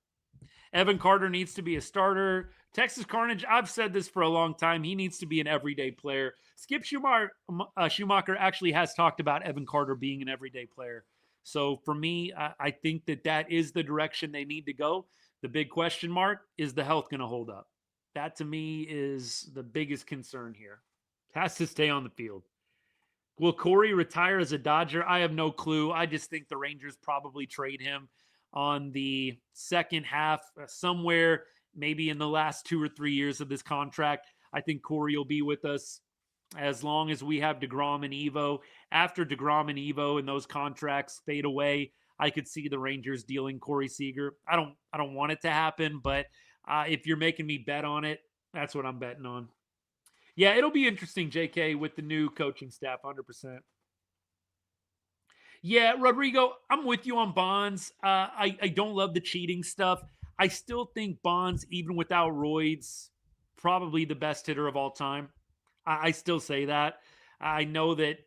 Evan Carter needs to be a starter. Texas Carnage, I've said this for a long time. He needs to be an everyday player. Skip Schumacher actually has talked about Evan Carter being an everyday player. So for me, I think that is the direction they need to go. The big question mark, is the health going to hold up? That to me is the biggest concern here. Has to stay on the field. Will Corey retire as a Dodger? I have no clue. I just think the Rangers probably trade him on the second half, somewhere maybe in the last 2 or 3 years of this contract. I think Corey will be with us as long as we have DeGrom and Evo. After DeGrom and Evo and those contracts fade away, I could see the Rangers dealing Corey Seager. I don't want it to happen, but if you're making me bet on it, that's what I'm betting on. Yeah, it'll be interesting, JK, with the new coaching staff, 100%. Yeah, Rodrigo, I'm with you on Bonds. I don't love the cheating stuff. I still think Bonds, even without roids, probably the best hitter of all time. I still say that. I know that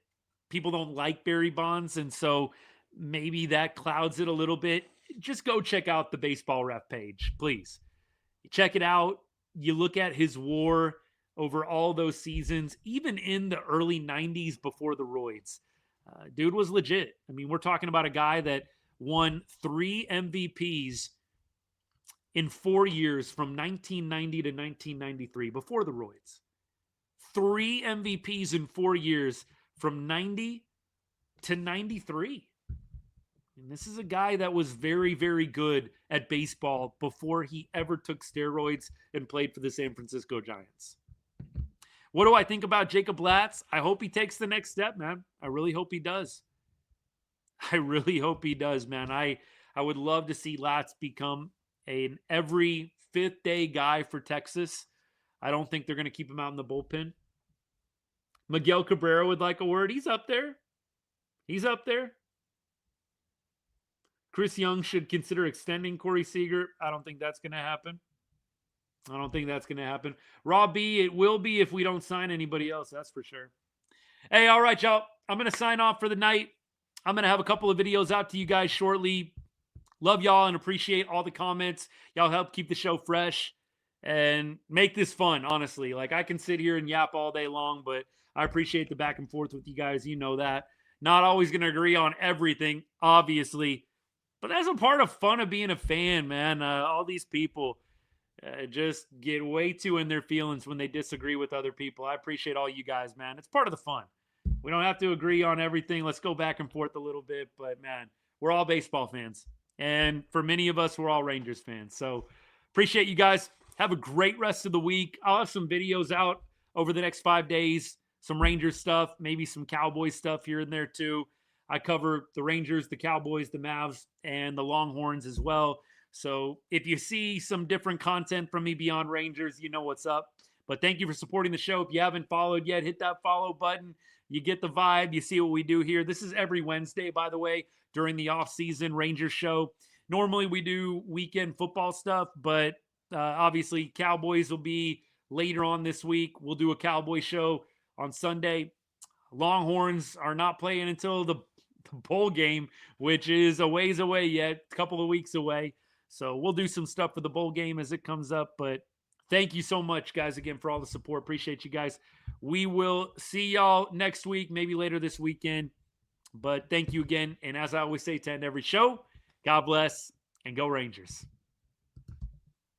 people don't like Barry Bonds, and so maybe that clouds it a little bit. Just go check out the Baseball Ref page, please. Check it out. You look at his WAR over all those seasons, even in the early 90s before the roids. Dude was legit. I mean, we're talking about a guy that won 3 MVPs in 4 years from 1990 to 1993 before the roids. 3 MVPs in 4 years from 90 to 93. And this is a guy that was very, very good at baseball before he ever took steroids and played for the San Francisco Giants. What do I think about Jacob Latz? I hope he takes the next step, man. I really hope he does. I really hope he does, man. I would love to see Latz become an every 5th day guy for Texas. I don't think they're going to keep him out in the bullpen. Miguel Cabrera would like a word. He's up there. He's up there. Chris Young should consider extending Corey Seager. I don't think that's going to happen. I don't think that's going to happen. Rob B, it will be if we don't sign anybody else. That's for sure. Hey, all right, y'all. I'm going to sign off for the night. I'm going to have a couple of videos out to you guys shortly. Love y'all and appreciate all the comments. Y'all help keep the show fresh and make this fun, honestly. Like, I can sit here and yap all day long, but I appreciate the back and forth with you guys. You know that. Not always going to agree on everything, obviously. But that's a part of fun of being a fan, man. All these people just get way too in their feelings when they disagree with other people. I appreciate all you guys, man. It's part of the fun. We don't have to agree on everything. Let's go back and forth a little bit. But, man, we're all baseball fans. And for many of us, we're all Rangers fans. So appreciate you guys. Have a great rest of the week. I'll have some videos out over the next 5 days. Some Rangers stuff, maybe some Cowboys stuff here and there too. I cover the Rangers, the Cowboys, the Mavs, and the Longhorns as well. So if you see some different content from me beyond Rangers, you know what's up. But thank you for supporting the show. If you haven't followed yet, hit that follow button. You get the vibe. You see what we do here. This is every Wednesday, by the way, during the off-season Rangers show. Normally we do weekend football stuff, but obviously Cowboys will be later on this week. We'll do a Cowboy show on Sunday. Longhorns are not playing until the bowl game, which is a ways away yet, a couple of weeks away. So we'll do some stuff for the bowl game as it comes up. But thank you so much, guys, again, for all the support. Appreciate you guys. We will see y'all next week, maybe later this weekend. But thank you again. And as I always say to end every show, God bless and go Rangers.